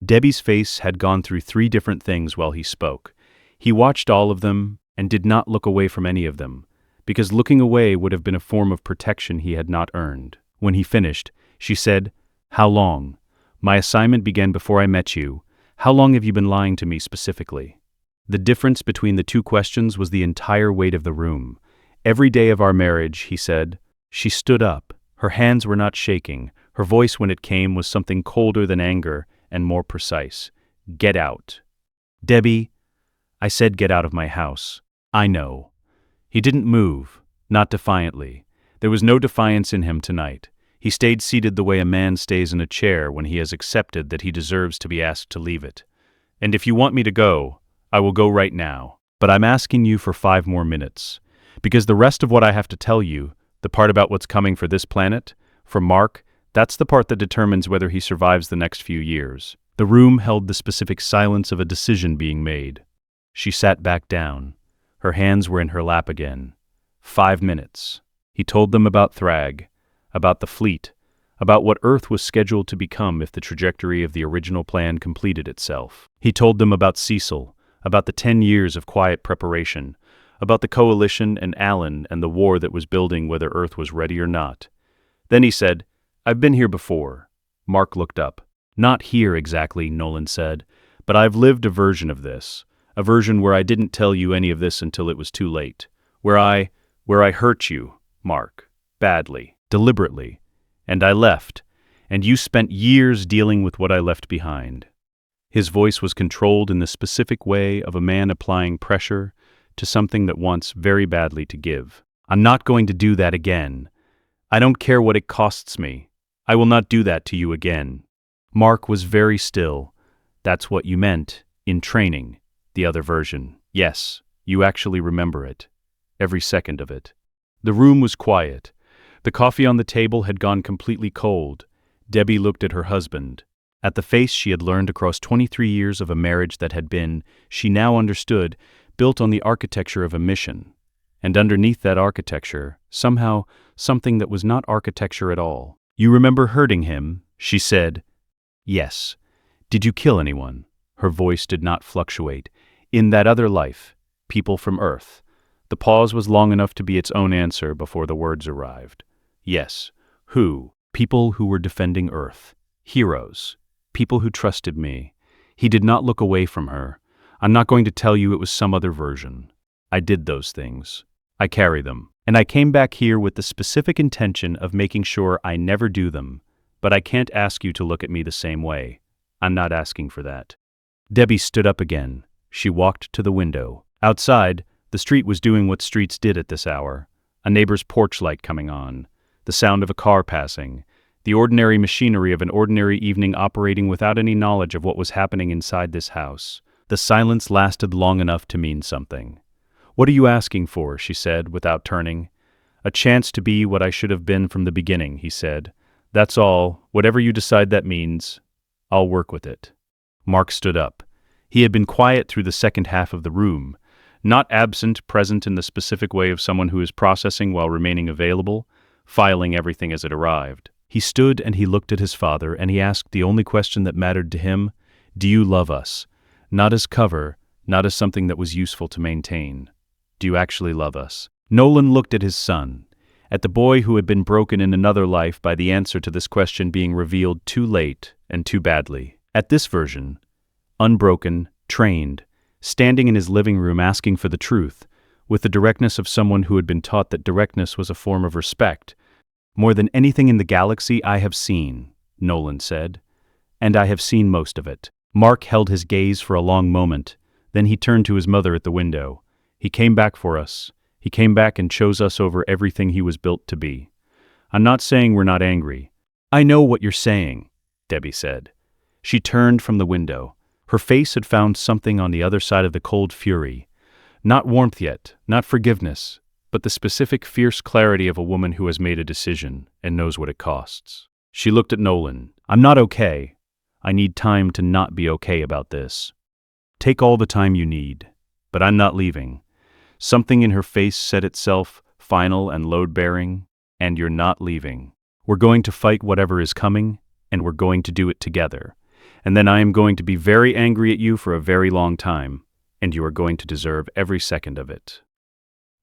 Debbie's face had gone through 3 different things while he spoke. He watched all of them and did not look away from any of them, because looking away would have been a form of protection he had not earned. When he finished, she said, "How long? My assignment began before I met you. How long have you been lying to me specifically?" The difference between the 2 questions was the entire weight of the room. "Every day of our marriage," he said. She stood up. Her hands were not shaking. Her voice when it came was something colder than anger and more precise. "Get out." "Debbie," I said, "get out of my house." "I know." He didn't move, not defiantly. There was no defiance in him tonight. He stayed seated the way a man stays in a chair when he has accepted that he deserves to be asked to leave it. "And if you want me to go, I will go right now. But I'm asking you for 5 more minutes. Because the rest of what I have to tell you, the part about what's coming for this planet, for Mark, that's the part that determines whether he survives the next few years." The room held the specific silence of a decision being made. She sat back down. Her hands were in her lap again. 5 minutes. He told them about Thragg, about the fleet, about what Earth was scheduled to become if the trajectory of the original plan completed itself. He told them about Cecil, about the 10 years of quiet preparation, about the coalition and Alan and the war that was building whether Earth was ready or not. Then he said, "I've been here before." Mark looked up. "Not here exactly," Nolan said, "but I've lived a version of this. A version where I didn't tell you any of this until it was too late. Where I hurt you, Mark. Badly. Deliberately. And I left. And you spent years dealing with what I left behind." His voice was controlled in the specific way of a man applying pressure to something that wants very badly to give. "I'm not going to do that again. I don't care what it costs me. I will not do that to you again." Mark was very still. "That's what you meant, in training." The other version. "Yes, you actually remember it. Every second of it." The room was quiet. The coffee on the table had gone completely cold. Debbie looked at her husband. At the face she had learned across 23 years of a marriage that had been, she now understood, built on the architecture of a mission. And underneath that architecture, somehow, something that was not architecture at all. "You remember hurting him?" she said. "Yes." "Did you kill anyone?" Her voice did not fluctuate. "In that other life, people from Earth." The pause was long enough to be its own answer before the words arrived. "Yes." "Who?" "People who were defending Earth. Heroes. People who trusted me." He did not look away from her. "I'm not going to tell you it was some other version. I did those things. I carry them. And I came back here with the specific intention of making sure I never do them. But I can't ask you to look at me the same way. I'm not asking for that." Debbie stood up again. She walked to the window. Outside, the street was doing what streets did at this hour. A neighbor's porch light coming on. The sound of a car passing. The ordinary machinery of an ordinary evening operating without any knowledge of what was happening inside this house. The silence lasted long enough to mean something. "What are you asking for?" she said, without turning. "A chance to be what I should have been from the beginning," he said. "That's all. Whatever you decide that means, I'll work with it." Mark stood up. He had been quiet through the second half of the room, not absent, present in the specific way of someone who is processing while remaining available, filing everything as it arrived. He stood and he looked at his father and he asked the only question that mattered to him, "Do you love us?" Not as cover, not as something that was useful to maintain. "Do you actually love us?" Nolan looked at his son, at the boy who had been broken in another life by the answer to this question being revealed too late and too badly. At this version, unbroken, trained, standing in his living room asking for the truth, with the directness of someone who had been taught that directness was a form of respect, More than anything in the galaxy I have seen, Nolan said. And I have seen most of it. Mark held his gaze for a long moment. Then he turned to his mother at the window. He came back for us. He came back and chose us over everything he was built to be. I'm not saying we're not angry. I know what you're saying, Debbie said. She turned from the window. Her face had found something on the other side of the cold fury. Not warmth yet, not forgiveness, but the specific fierce clarity of a woman who has made a decision and knows what it costs. She looked at Nolan. I'm not okay. I need time to not be okay about this. Take all the time you need, but I'm not leaving. Something in her face said itself, final and load-bearing, and you're not leaving. We're going to fight whatever is coming, and we're going to do it together. And then I am going to be very angry at you for a very long time, and you are going to deserve every second of it.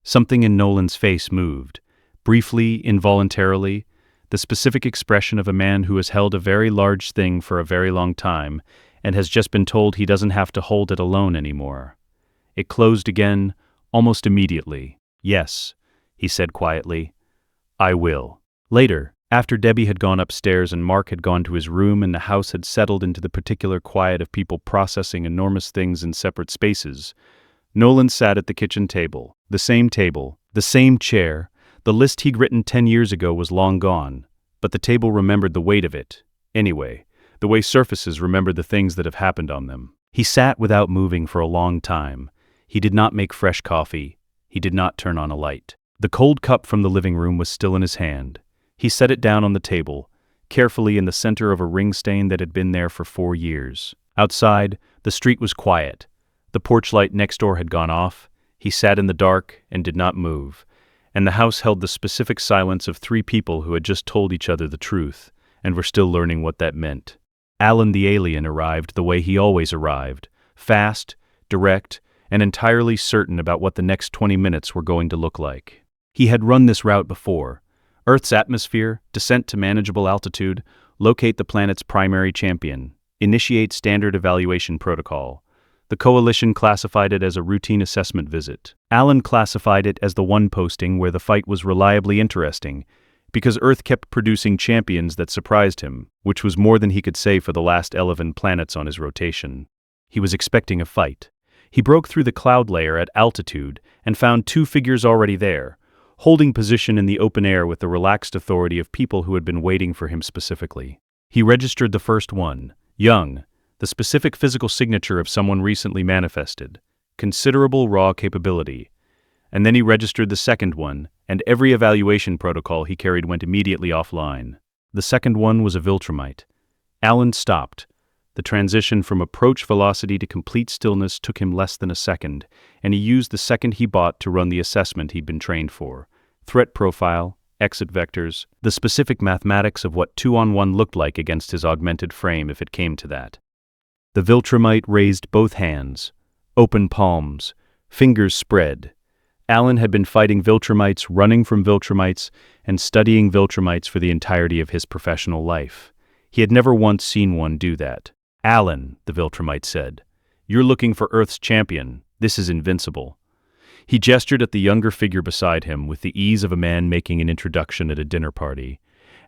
Something in Nolan's face moved, briefly, involuntarily, the specific expression of a man who has held a very large thing for a very long time and has just been told he doesn't have to hold it alone anymore. It closed again, almost immediately. Yes, he said quietly. I will. Later, after Debbie had gone upstairs and Mark had gone to his room and the house had settled into the particular quiet of people processing enormous things in separate spaces, Nolan sat at the kitchen table, the same chair. The list he'd written 10 years ago was long gone, but the table remembered the weight of it. Anyway, the way surfaces remember the things that have happened on them. He sat without moving for a long time. He did not make fresh coffee. He did not turn on a light. The cold cup from the living room was still in his hand. He set it down on the table, carefully in the center of a ring stain that had been there for 4 years. Outside, the street was quiet. The porch light next door had gone off. He sat in the dark and did not move. And the house held the specific silence of 3 people who had just told each other the truth, and were still learning what that meant. Alan the alien arrived the way he always arrived, fast, direct, and entirely certain about what the next 20 minutes were going to look like. He had run this route before. Earth's atmosphere, descent to manageable altitude, locate the planet's primary champion, initiate standard evaluation protocol. The Coalition classified it as a routine assessment visit. Alan classified it as the one posting where the fight was reliably interesting, because Earth kept producing champions that surprised him, which was more than he could say for the last 11 planets on his rotation. He was expecting a fight. He broke through the cloud layer at altitude and found 2 figures already there, holding position in the open air with the relaxed authority of people who had been waiting for him specifically. He registered the first one, young, the specific physical signature of someone recently manifested, considerable raw capability. And then he registered the second one, and every evaluation protocol he carried went immediately offline. The second one was a Viltrumite. Alan stopped. The transition from approach velocity to complete stillness took him less than a second, and he used the second he bought to run the assessment he'd been trained for. Threat profile, exit vectors, the specific mathematics of what 2-on-1 looked like against his augmented frame if it came to that. The Viltrumite raised both hands, open palms, fingers spread. Alan had been fighting Viltrumites, running from Viltrumites, and studying Viltrumites for the entirety of his professional life. He had never once seen one do that. Alan, the Viltrumite said, you're looking for Earth's champion. This is Invincible. He gestured at the younger figure beside him with the ease of a man making an introduction at a dinner party.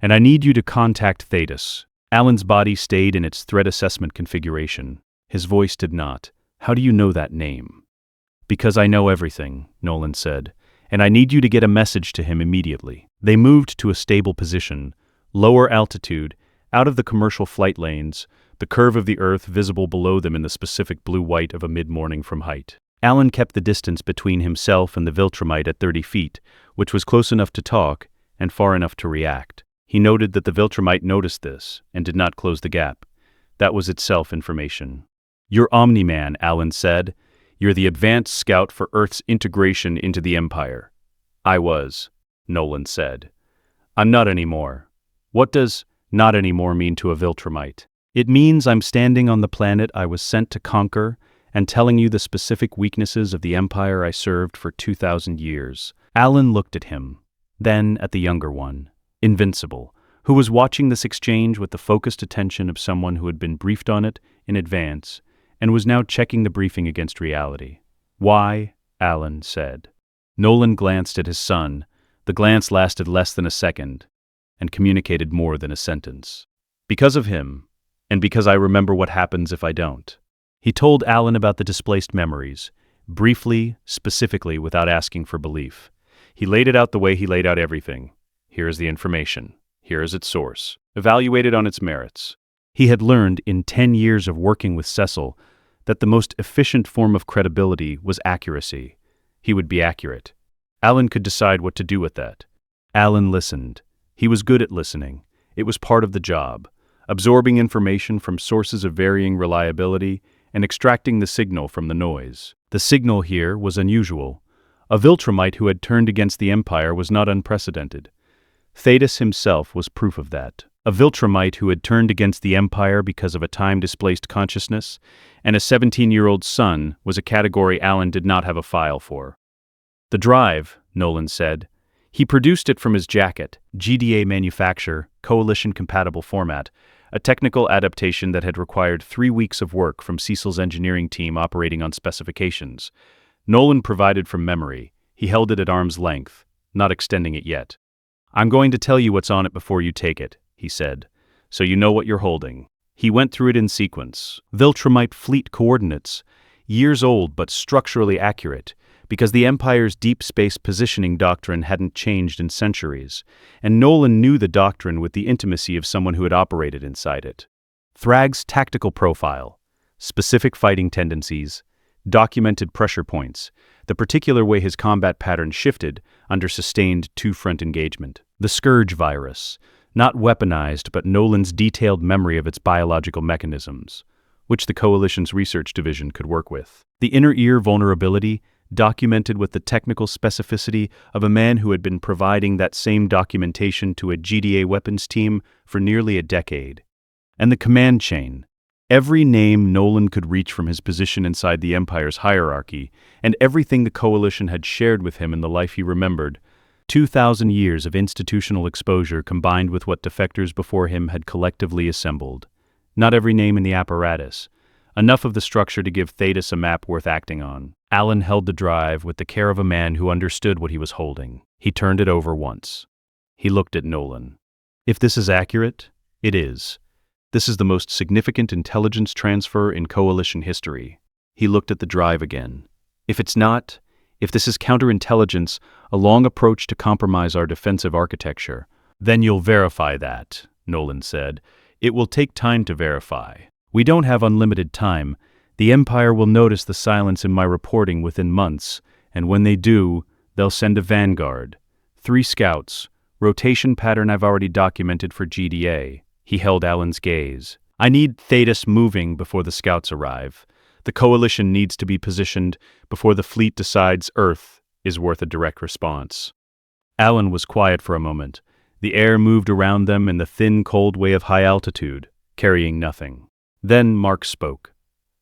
And I need you to contact Thetis. Alan's body stayed in its threat assessment configuration. His voice did not. How do you know that name? Because I know everything, Nolan said, and I need you to get a message to him immediately. They moved to a stable position, lower altitude, out of the commercial flight lanes, the curve of the Earth visible below them in the specific blue-white of a mid-morning from height. Alan kept the distance between himself and the Viltrumite at 30 feet, which was close enough to talk and far enough to react. He noted that the Viltrumite noticed this and did not close the gap. That was itself information. You're Omni-Man, Alan said. You're the advanced scout for Earth's integration into the Empire. I was, Nolan said. I'm not anymore. What does not anymore mean to a Viltrumite? It means I'm standing on the planet I was sent to conquer and telling you the specific weaknesses of the Empire I served for 2,000 years. Alan looked at him, then at the younger one, Invincible, who was watching this exchange with the focused attention of someone who had been briefed on it in advance and was now checking the briefing against reality. Why? Alan said. Nolan glanced at his son. The glance lasted less than a second. and communicated more than a sentence. Because of him, and because I remember what happens if I don't. He told Alan about the displaced memories, briefly, specifically, without asking for belief. He laid it out the way he laid out everything. Here is the information. Here is its source. Evaluated on its merits. He had learned in 10 years of working with Cecil that the most efficient form of credibility was accuracy. He would be accurate. Alan could decide what to do with that. Alan listened. He was good at listening. It was part of the job, absorbing information from sources of varying reliability and extracting the signal from the noise. The signal here was unusual. A Viltrumite who had turned against the Empire was not unprecedented. Thetis himself was proof of that. A Viltrumite who had turned against the Empire because of a time-displaced consciousness, and a 17-year-old son was a category Alan did not have a file for. The drive, Nolan said. He produced it from his jacket, GDA manufacture, coalition-compatible format, a technical adaptation that had required 3 weeks of work from Cecil's engineering team operating on specifications. Nolan provided from memory. He held it at arm's length, not extending it yet. "I'm going to tell you what's on it before you take it," he said, "so you know what you're holding." He went through it in sequence. Viltrumite fleet coordinates, years old but structurally accurate, because the Empire's deep space positioning doctrine hadn't changed in centuries, and Nolan knew the doctrine with the intimacy of someone who had operated inside it. Thragg's tactical profile, specific fighting tendencies, documented pressure points, the particular way his combat pattern shifted under sustained two-front engagement. The Scourge virus, not weaponized but Nolan's detailed memory of its biological mechanisms, which the Coalition's research division could work with. The inner ear vulnerability, documented with the technical specificity of a man who had been providing that same documentation to a GDA weapons team for nearly a decade. And the command chain, every name Nolan could reach from his position inside the Empire's hierarchy, and everything the Coalition had shared with him in the life he remembered, 2,000 years of institutional exposure combined with what defectors before him had collectively assembled. Not every name in the apparatus. Enough of the structure to give Thetis a map worth acting on. Alan held the drive with the care of a man who understood what he was holding. He turned it over once. He looked at Nolan. "If this is accurate, it is. This is the most significant intelligence transfer in Coalition history." He looked at the drive again. "If it's not, if this is counterintelligence, a long approach to compromise our defensive architecture, then you'll verify that," Nolan said. "It will take time to verify. We don't have unlimited time. The Empire will notice the silence in my reporting within months, and when they do, they'll send a vanguard. 3 scouts, rotation pattern I've already documented for GDA." He held Alan's gaze. "I need Thetis moving before the scouts arrive. The Coalition needs to be positioned before the fleet decides Earth is worth a direct response." Alan was quiet for a moment. The air moved around them in the thin, cold way of high altitude, carrying nothing. Then Mark spoke.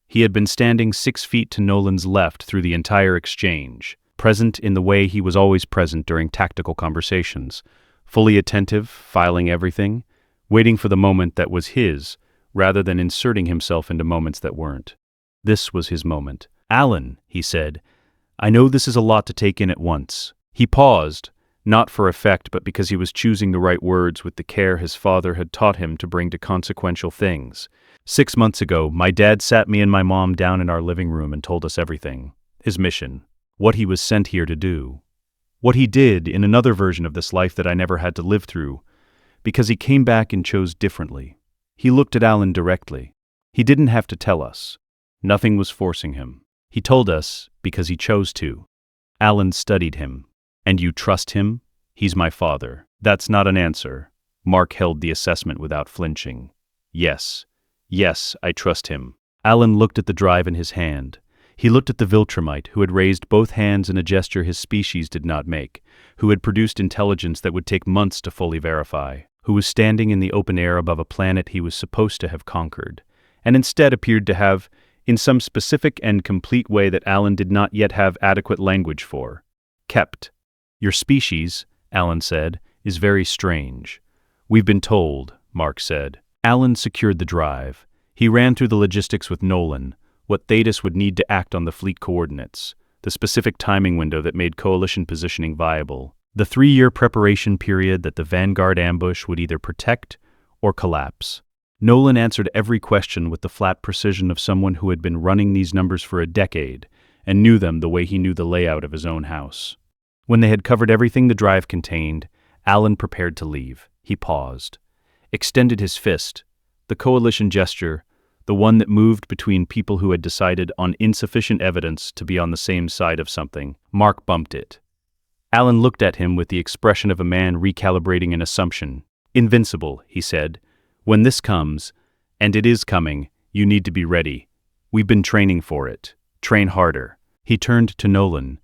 He had been standing 6 feet to Nolan's left through the entire exchange, present in the way he was always present during tactical conversations, fully attentive, filing everything, waiting for the moment that was his, rather than inserting himself into moments that weren't. This was his moment. "Alan," he said, "I know this is a lot to take in at once." He paused, not for effect but because he was choosing the right words with the care his father had taught him to bring to consequential things. 6 months ago, my dad sat me and my mom down in our living room and told us everything. His mission. What he was sent here to do. What he did in another version of this life that I never had to live through, because he came back and chose differently. He looked at Alan directly. He didn't have to tell us. Nothing was forcing him. He told us because he chose to. Alan studied him. "And you trust him? He's my father." "That's not an answer." Mark held the assessment without flinching. "Yes. Yes, I trust him." Alan looked at the drive in his hand. He looked at the Viltrumite, who had raised both hands in a gesture his species did not make, who had produced intelligence that would take months to fully verify, who was standing in the open air above a planet he was supposed to have conquered, and instead appeared to have, in some specific and complete way that Alan did not yet have adequate language for, kept. "Your species," Alan said, "is very strange." "We've been told," Mark said. Alan secured the drive. He ran through the logistics with Nolan, what Thetis would need to act on the fleet coordinates, the specific timing window that made Coalition positioning viable. The 3-year preparation period that the Vanguard ambush would either protect or collapse. Nolan answered every question with the flat precision of someone who had been running these numbers for a decade and knew them the way he knew the layout of his own house. When they had covered everything the drive contained, Alan prepared to leave. He paused, extended his fist, the coalition gesture, the one that moved between people who had decided on insufficient evidence to be on the same side of something. Mark bumped it. Alan looked at him with the expression of a man recalibrating an assumption. "Invincible," he said. "When this comes, and it is coming, you need to be ready. We've been training for it. Train harder." He turned to Nolan.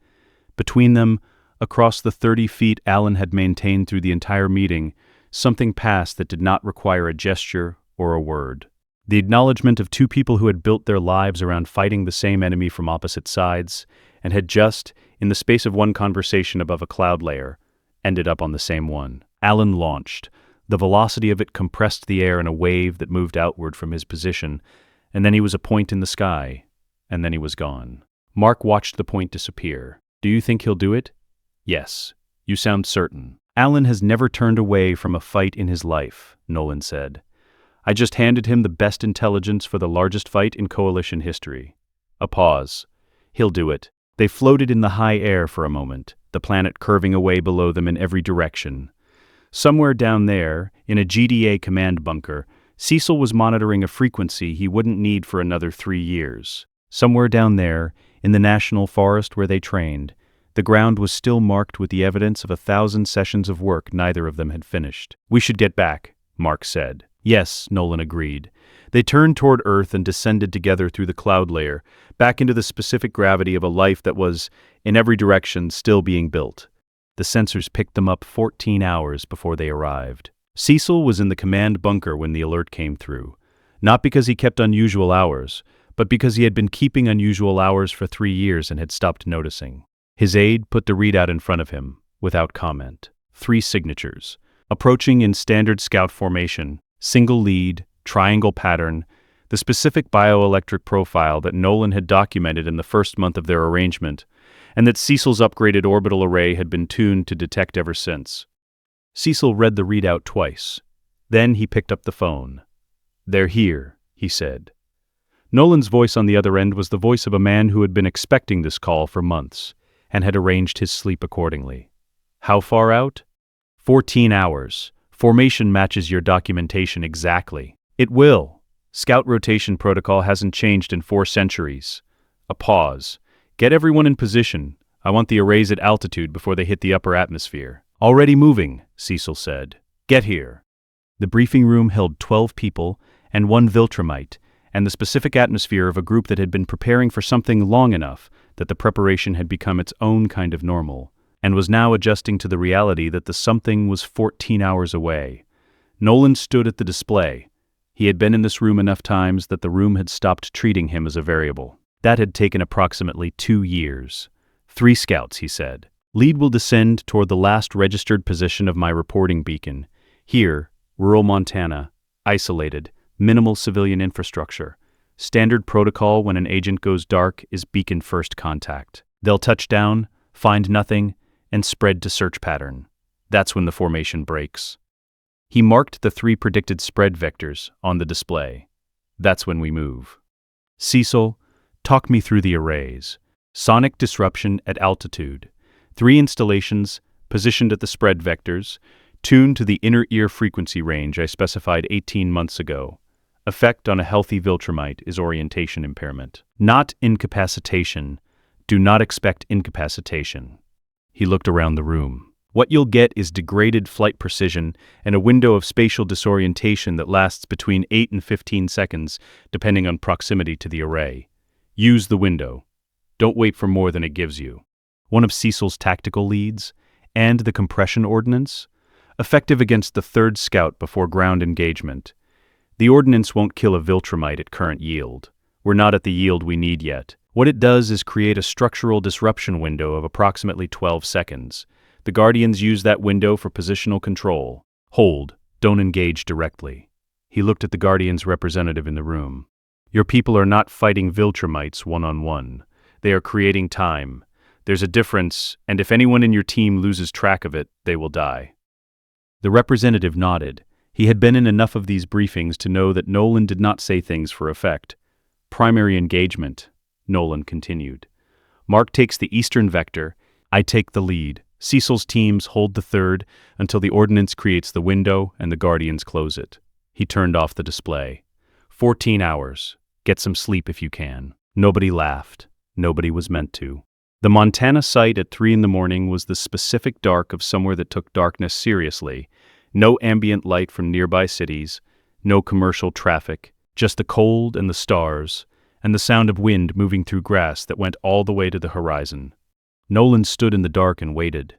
Between them, across the 30 feet Alan had maintained through the entire meeting, something passed that did not require a gesture or a word. The acknowledgement of two people who had built their lives around fighting the same enemy from opposite sides, and had just, in the space of one conversation above a cloud layer, ended up on the same one. Alan launched. The velocity of it compressed the air in a wave that moved outward from his position, and then he was a point in the sky, and then he was gone. Mark watched the point disappear. "Do you think he'll do it?" "Yes. You sound certain." "Alan has never turned away from a fight in his life," Nolan said. "I just handed him the best intelligence for the largest fight in Coalition history." A pause. "He'll do it." They floated in the high air for a moment, the planet curving away below them in every direction. Somewhere down there, in a GDA command bunker, Cecil was monitoring a frequency he wouldn't need for another 3 years. Somewhere down there, in the national forest where they trained, the ground was still marked with the evidence of 1,000 sessions of work neither of them had finished. "We should get back," Mark said. "Yes," Nolan agreed. They turned toward Earth and descended together through the cloud layer, back into the specific gravity of a life that was, in every direction, still being built. The sensors picked them up 14 hours before they arrived. Cecil was in the command bunker when the alert came through, not because he kept unusual hours, but because he had been keeping unusual hours for 3 years and had stopped noticing. His aide put the readout in front of him, without comment. 3 signatures. Approaching in standard scout formation, single lead, triangle pattern, the specific bioelectric profile that Nolan had documented in the first month of their arrangement, and that Cecil's upgraded orbital array had been tuned to detect ever since. Cecil read the readout twice. Then he picked up the phone. "They're here," he said. Nolan's voice on the other end was the voice of a man who had been expecting this call for months, and had arranged his sleep accordingly. "How far out?" 14 hours. Formation matches your documentation exactly." "It will. Scout rotation protocol hasn't changed in 4 centuries. A pause. "Get everyone in position. I want the arrays at altitude before they hit the upper atmosphere." "Already moving," Cecil said. "Get here." The briefing room held 12 people and 1 Viltrumite, and the specific atmosphere of a group that had been preparing for something long enough that the preparation had become its own kind of normal, and was now adjusting to the reality that the something was 14 hours away. Nolan stood at the display. He had been in this room enough times that the room had stopped treating him as a variable. That had taken approximately 2 years. 3 scouts, he said. "Lead will descend toward the last registered position of my reporting beacon. Here, rural Montana, isolated, minimal civilian infrastructure. Standard protocol when an agent goes dark is beacon first contact. They'll touch down, find nothing, and spread to search pattern. That's when the formation breaks." He marked the 3 predicted spread vectors on the display. "That's when we move." "Cecil, talk me through the arrays. Sonic disruption at altitude. 3 installations, positioned at the spread vectors, tuned to the inner ear frequency range I specified 18 months ago. Effect on a healthy Viltrumite is orientation impairment. Not incapacitation. Do not expect incapacitation." He looked around the room. "What you'll get is degraded flight precision and a window of spatial disorientation that lasts between 8 and 15 seconds, depending on proximity to the array. Use the window. Don't wait for more than it gives you." One of Cecil's tactical leads, and the compression ordnance, effective against the 3rd scout before ground engagement. The ordnance won't kill a Viltrumite at current yield. We're not at the yield we need yet. What it does is create a structural disruption window of approximately 12 seconds. The Guardians use that window for positional control. Hold, don't engage directly. He looked at the Guardian's representative in the room. "Your people are not fighting Viltrumites one-on-one. They are creating time. There's a difference, and if anyone in your team loses track of it, they will die." The representative nodded. He had been in enough of these briefings to know that Nolan did not say things for effect. "Primary engagement," Nolan continued. "Mark takes the eastern vector. I take the lead. Cecil's teams hold the third until the ordnance creates the window and the Guardians close it." He turned off the display. 14 hours. Get some sleep if you can." Nobody laughed. Nobody was meant to. The Montana site at 3 a.m. was the specific dark of somewhere that took darkness seriously. No ambient light from nearby cities, no commercial traffic, just the cold and the stars, and the sound of wind moving through grass that went all the way to the horizon. Nolan stood in the dark and waited.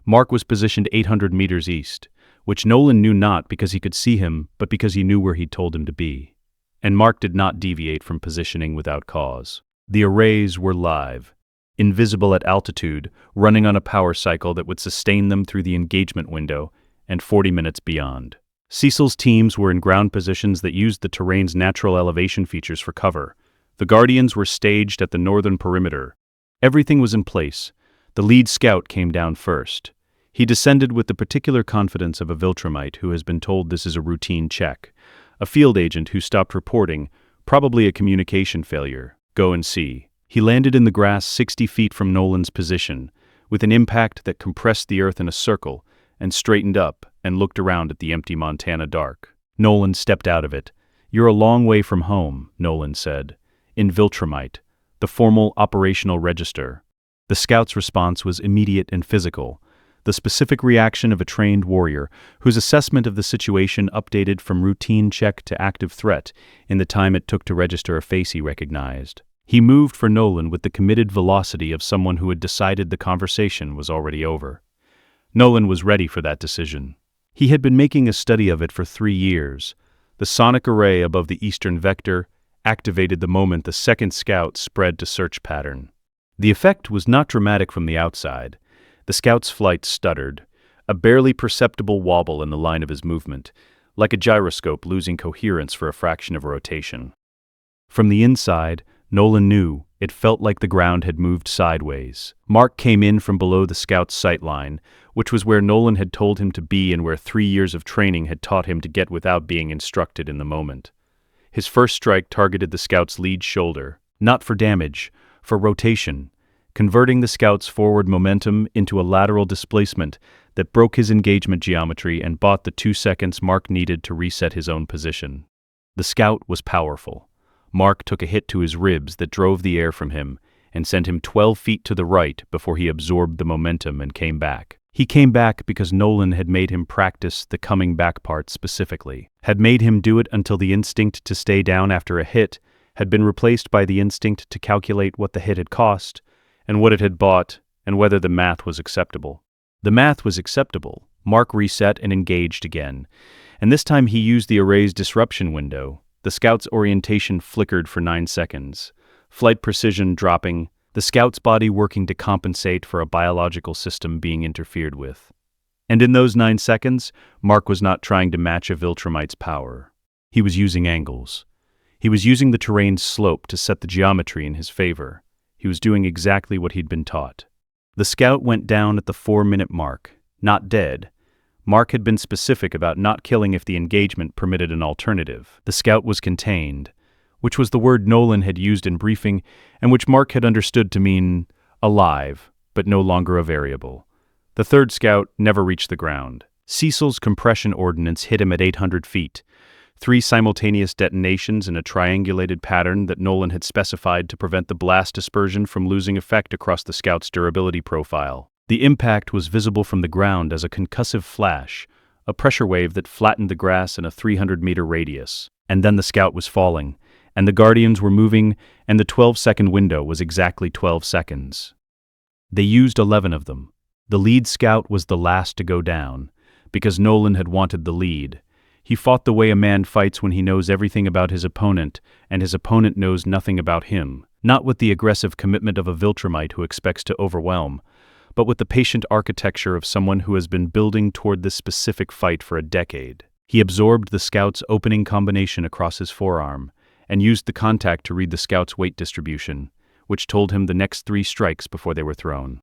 Mark was positioned 800 meters east, which Nolan knew not because he could see him, but because he knew where he'd told him to be. And Mark did not deviate from positioning without cause. The arrays were live, invisible at altitude, running on a power cycle that would sustain them through the engagement window and 40 minutes beyond. Cecil's teams were in ground positions that used the terrain's natural elevation features for cover. The Guardians were staged at the northern perimeter. Everything was in place. The lead scout came down first. He descended with the particular confidence of a Viltrumite who has been told this is a routine check. A field agent who stopped reporting, probably a communication failure. Go and see. He landed in the grass 60 feet from Nolan's position, with an impact that compressed the earth in a circle, and straightened up and looked around at the empty Montana dark. Nolan stepped out of it. "You're a long way from home," Nolan said. "In Viltrumite, the formal operational register." The scout's response was immediate and physical, the specific reaction of a trained warrior whose assessment of the situation updated from routine check to active threat in the time it took to register a face he recognized. He moved for Nolan with the committed velocity of someone who had decided the conversation was already over. Nolan was ready for that decision. He had been making a study of it for 3 years. The sonic array above the eastern vector activated the moment the second scout spread to search pattern. The effect was not dramatic from the outside. The scout's flight stuttered, a barely perceptible wobble in the line of his movement, like a gyroscope losing coherence for a fraction of a rotation. From the inside, Nolan knew it felt like the ground had moved sideways. Mark came in from below the scout's sight line, which was where Nolan had told him to be and where 3 years of training had taught him to get without being instructed in the moment. His first strike targeted the scout's lead shoulder, not for damage, for rotation, converting the scout's forward momentum into a lateral displacement that broke his engagement geometry and bought the 2 seconds Mark needed to reset his own position. The scout was powerful. Mark took a hit to his ribs that drove the air from him and sent him 12 feet to the right before he absorbed the momentum and came back. He came back because Nolan had made him practice the coming back part specifically, had made him do it until the instinct to stay down after a hit had been replaced by the instinct to calculate what the hit had cost and what it had bought and whether the math was acceptable. The math was acceptable. Mark reset and engaged again, and this time he used the array's disruption window. The scout's orientation flickered for 9 seconds, flight precision dropping, the scout's body working to compensate for a biological system being interfered with. And in those 9 seconds, Mark was not trying to match a Viltrumite's power. He was using angles. He was using the terrain's slope to set the geometry in his favor. He was doing exactly what he'd been taught. The scout went down at the 4-minute mark, not dead. Mark had been specific about not killing if the engagement permitted an alternative. The scout was contained, which was the word Nolan had used in briefing and which Mark had understood to mean alive, but no longer a variable. The third scout never reached the ground. Cecil's compression ordnance hit him at 800 feet, 3 simultaneous detonations in a triangulated pattern that Nolan had specified to prevent the blast dispersion from losing effect across the scout's durability profile. The impact was visible from the ground as a concussive flash, a pressure wave that flattened the grass in a 300-meter radius. And then the scout was falling, and the Guardians were moving, and the 12-second window was exactly 12 seconds. They used 11 of them. The lead scout was the last to go down, because Nolan had wanted the lead. He fought the way a man fights when he knows everything about his opponent, and his opponent knows nothing about him, not with the aggressive commitment of a Viltrumite who expects to overwhelm, but with the patient architecture of someone who has been building toward this specific fight for a decade. He absorbed the scout's opening combination across his forearm, and used the contact to read the scout's weight distribution, which told him the next 3 strikes before they were thrown.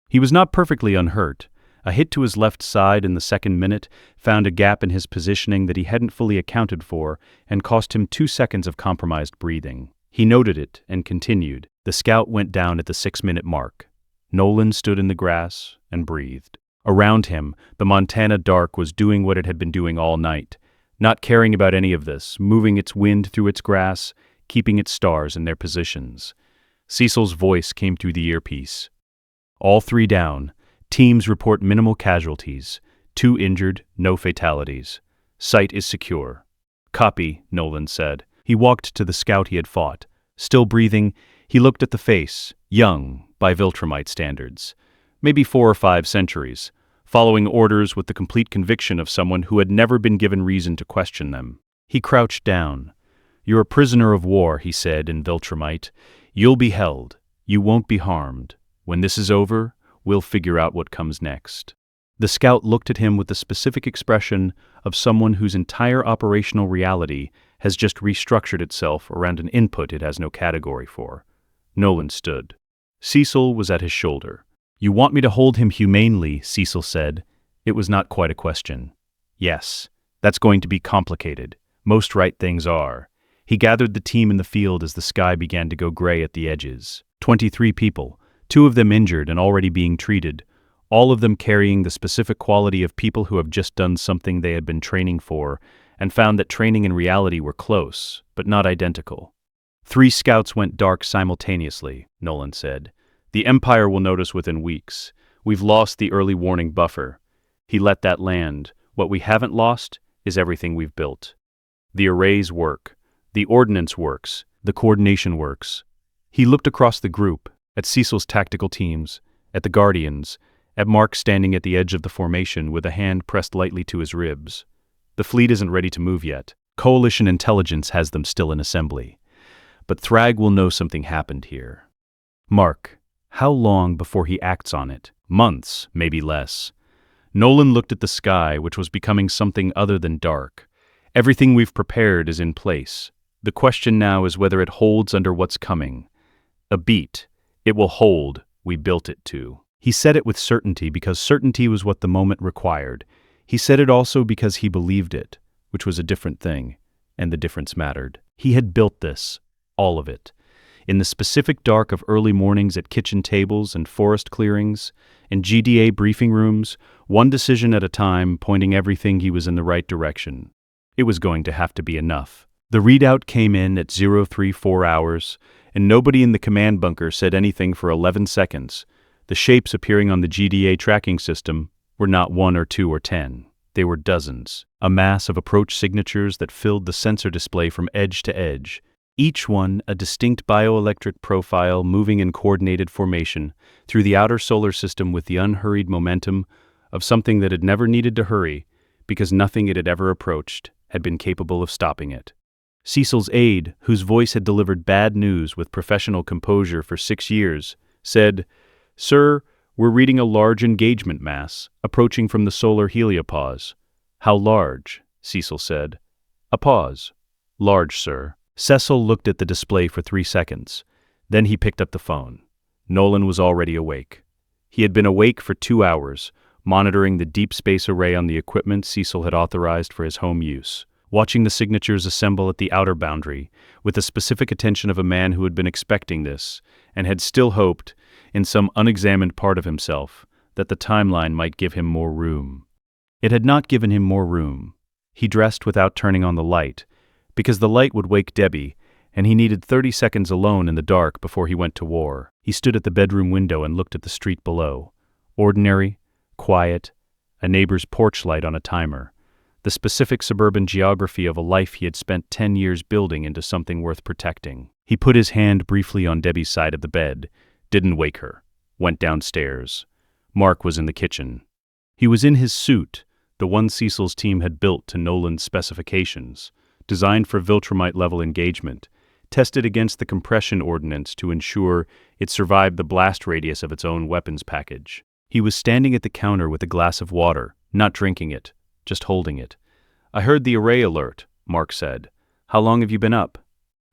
He was not perfectly unhurt. A hit to his left side in the second minute found a gap in his positioning that he hadn't fully accounted for and cost him 2 seconds of compromised breathing. He noted it and continued. The scout went down at the 6-minute mark. Nolan stood in the grass and breathed. Around him, the Montana dark was doing what it had been doing all night, not caring about any of this, moving its wind through its grass, keeping its stars in their positions. Cecil's voice came through the earpiece. All 3 down. Teams report minimal casualties. 2 injured, no fatalities. Site is secure. Copy, Nolan said. He walked to the scout he had fought. Still breathing, he looked at the face, young, by Viltrumite standards. Maybe 4 or 5 centuries, following orders with the complete conviction of someone who had never been given reason to question them. He crouched down. "You're a prisoner of war," he said in Viltrumite. "You'll be held. You won't be harmed. When this is over, we'll figure out what comes next." The scout looked at him with the specific expression of someone whose entire operational reality has just restructured itself around an input it has no category for. Nolan stood. Cecil was at his shoulder. "You want me to hold him humanely," Cecil said. It was not quite a question. "Yes, that's going to be complicated. Most right things are." He gathered the team in the field as the sky began to go gray at the edges. 23 people, 2 of them injured and already being treated, all of them carrying the specific quality of people who have just done something they had been training for and found that training and reality were close, but not identical. 3 scouts went dark simultaneously, Nolan said. "The Empire will notice within weeks. We've lost the early warning buffer." He let that land. "What we haven't lost is everything we've built. The arrays work. The ordnance works. The coordination works." He looked across the group, at Cecil's tactical teams, at the Guardians, at Mark standing at the edge of the formation with a hand pressed lightly to his ribs. "The fleet isn't ready to move yet. Coalition intelligence has them still in assembly. But Thragg will know something happened here." "Mark, how long before he acts on it?" "Months, maybe less." Nolan looked at the sky, which was becoming something other than dark. "Everything we've prepared is in place. The question now is whether it holds under what's coming. A beat. It will hold. We built it to." He said it with certainty because certainty was what the moment required. He said it also because he believed it, which was a different thing, and the difference mattered. He had built this, all of it. In the specific dark of early mornings at kitchen tables and forest clearings, in GDA briefing rooms, one decision at a time, pointing everything he was in the right direction. It was going to have to be enough. The readout came in at 034 hours, and nobody in the command bunker said anything for 11 seconds. The shapes appearing on the GDA tracking system were not 1 or 2 or 10. They were dozens, a mass of approach signatures that filled the sensor display from edge to edge, each one a distinct bioelectric profile moving in coordinated formation through the outer solar system with the unhurried momentum of something that had never needed to hurry because nothing it had ever approached had been capable of stopping it. Cecil's aide, whose voice had delivered bad news with professional composure for 6 years, said, "Sir, we're reading a large engagement mass, approaching from the solar heliopause." "How large?" Cecil said. "A pause." "Large, sir." Cecil looked at the display for 3 seconds. Then he picked up the phone. Nolan was already awake. He had been awake for 2 hours, monitoring the deep space array on the equipment Cecil had authorized for his home use, watching the signatures assemble at the outer boundary, with the specific attention of a man who had been expecting this, and had still hoped, in some unexamined part of himself, that the timeline might give him more room. It had not given him more room. He dressed without turning on the light, because the light would wake Debbie, and he needed 30 seconds alone in the dark before he went to war. He stood at the bedroom window and looked at the street below. Ordinary, quiet, a neighbor's porch light on a timer. The specific suburban geography of a life he had spent 10 years building into something worth protecting. He put his hand briefly on Debbie's side of the bed, didn't wake her, went downstairs. Mark was in the kitchen. He was in his suit, the one Cecil's team had built to Nolan's specifications, designed for Viltrumite-level engagement, tested against the compression ordnance to ensure it survived the blast radius of its own weapons package. He was standing at the counter with a glass of water, not drinking it, just holding it. "I heard the array alert," Mark said. "How long have you been up?"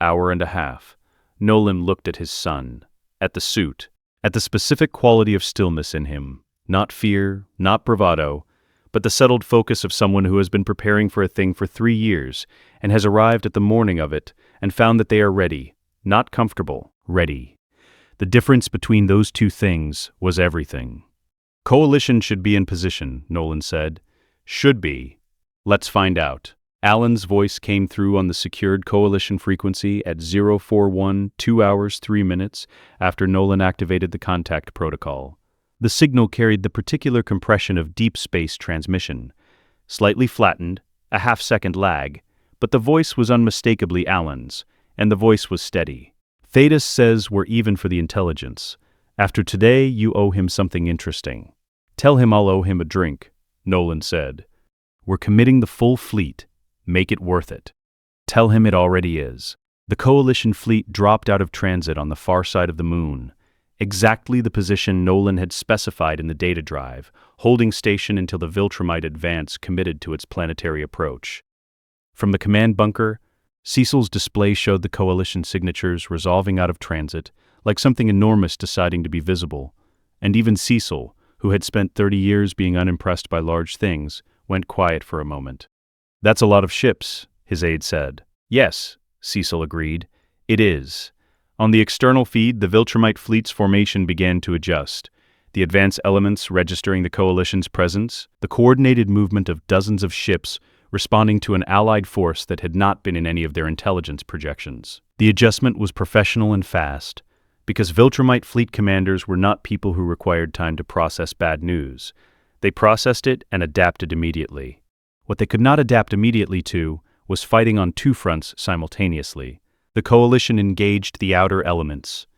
"Hour and a half." Nolan looked at his son, at the suit, at the specific quality of stillness in him. Not fear, not bravado, but the settled focus of someone who has been preparing for a thing for 3 years and has arrived at the morning of it and found that they are ready, not comfortable, ready. The difference between those two things was everything. Coalition should be in position, Nolan said. Should be. Let's find out. Alan's voice came through on the secured coalition frequency at 041 2 hours 3 minutes after Nolan activated the contact protocol. The signal carried the particular compression of deep space transmission, slightly flattened, a half-second lag, but the voice was unmistakably Alan's, and the voice was steady. Thetis says we're even for the intelligence. After today, you owe him something interesting. Tell him I'll owe him a drink, Nolan said. We're committing the full fleet. Make it worth it. Tell him it already is. The Coalition fleet dropped out of transit on the far side of the moon, exactly the position Nolan had specified in the data drive, holding station until the Viltrumite advance committed to its planetary approach. From the command bunker, Cecil's display showed the Coalition signatures resolving out of transit, like something enormous deciding to be visible, and even Cecil, who had spent 30 years being unimpressed by large things, went quiet for a moment. That's a lot of ships, his aide said. Yes, Cecil agreed. It is. On the external feed, the Viltrumite fleet's formation began to adjust, the advance elements registering the Coalition's presence, the coordinated movement of dozens of ships responding to an allied force that had not been in any of their intelligence projections. The adjustment was professional and fast, because Viltrumite fleet commanders were not people who required time to process bad news. They processed it and adapted immediately. What they could not adapt immediately to was fighting on two fronts simultaneously. The Coalition engaged the outer elements.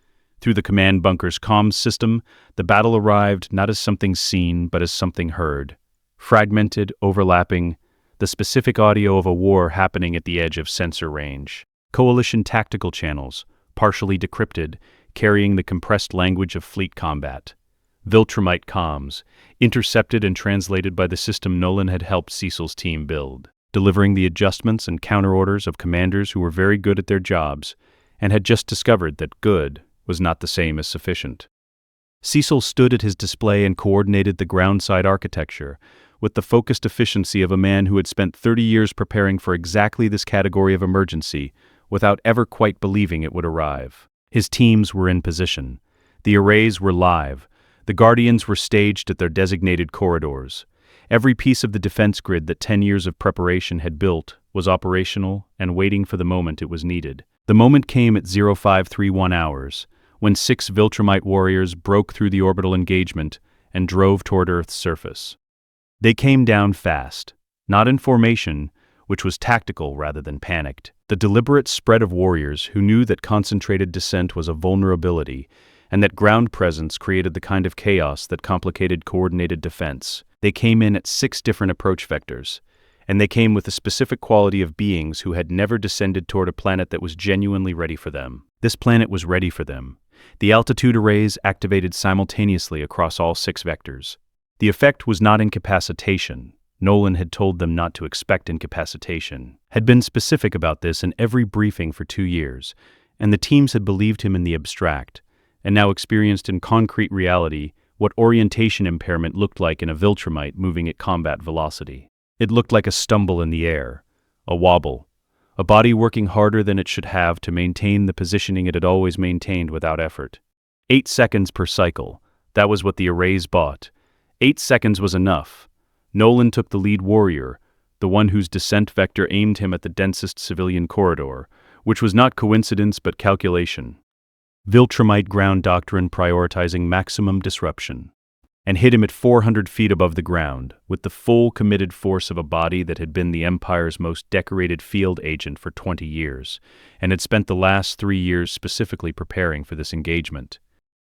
Through the command bunker's comms system, the battle arrived not as something seen, but as something heard. Fragmented, overlapping, the specific audio of a war happening at the edge of sensor range. Coalition tactical channels, partially decrypted, carrying the compressed language of fleet combat. Viltrumite comms, intercepted and translated by the system Nolan had helped Cecil's team build, delivering the adjustments and counterorders of commanders who were very good at their jobs and had just discovered that good was not the same as sufficient. Cecil stood at his display and coordinated the ground-side architecture with the focused efficiency of a man who had spent 30 years preparing for exactly this category of emergency without ever quite believing it would arrive. His teams were in position. The arrays were live. The Guardians were staged at their designated corridors. Every piece of the defense grid that 10 years of preparation had built was operational and waiting for the moment it was needed. The moment came at 0531 hours, when 6 Viltrumite warriors broke through the orbital engagement and drove toward Earth's surface. They came down fast, not in formation, which was tactical rather than panicked. The deliberate spread of warriors who knew that concentrated descent was a vulnerability and that ground presence created the kind of chaos that complicated coordinated defense. They came in at 6 different approach vectors, and they came with a specific quality of beings who had never descended toward a planet that was genuinely ready for them. This planet was ready for them. The altitude arrays activated simultaneously across all 6 vectors. The effect was not incapacitation. Nolan had told them not to expect incapacitation, had been specific about this in every briefing for 2 years, and the teams had believed him in the abstract, and now experienced in concrete reality what orientation impairment looked like in a Viltrumite moving at combat velocity. It looked like a stumble in the air, a wobble, a body working harder than it should have to maintain the positioning it had always maintained without effort. 8 seconds per cycle, that was what the arrays bought. 8 seconds was enough. Nolan took the lead warrior, the one whose descent vector aimed him at the densest civilian corridor, which was not coincidence but calculation. Viltrumite ground doctrine prioritizing maximum disruption, and hit him at 400 feet above the ground, with the full committed force of a body that had been the Empire's most decorated field agent for 20 years, and had spent the last 3 years specifically preparing for this engagement.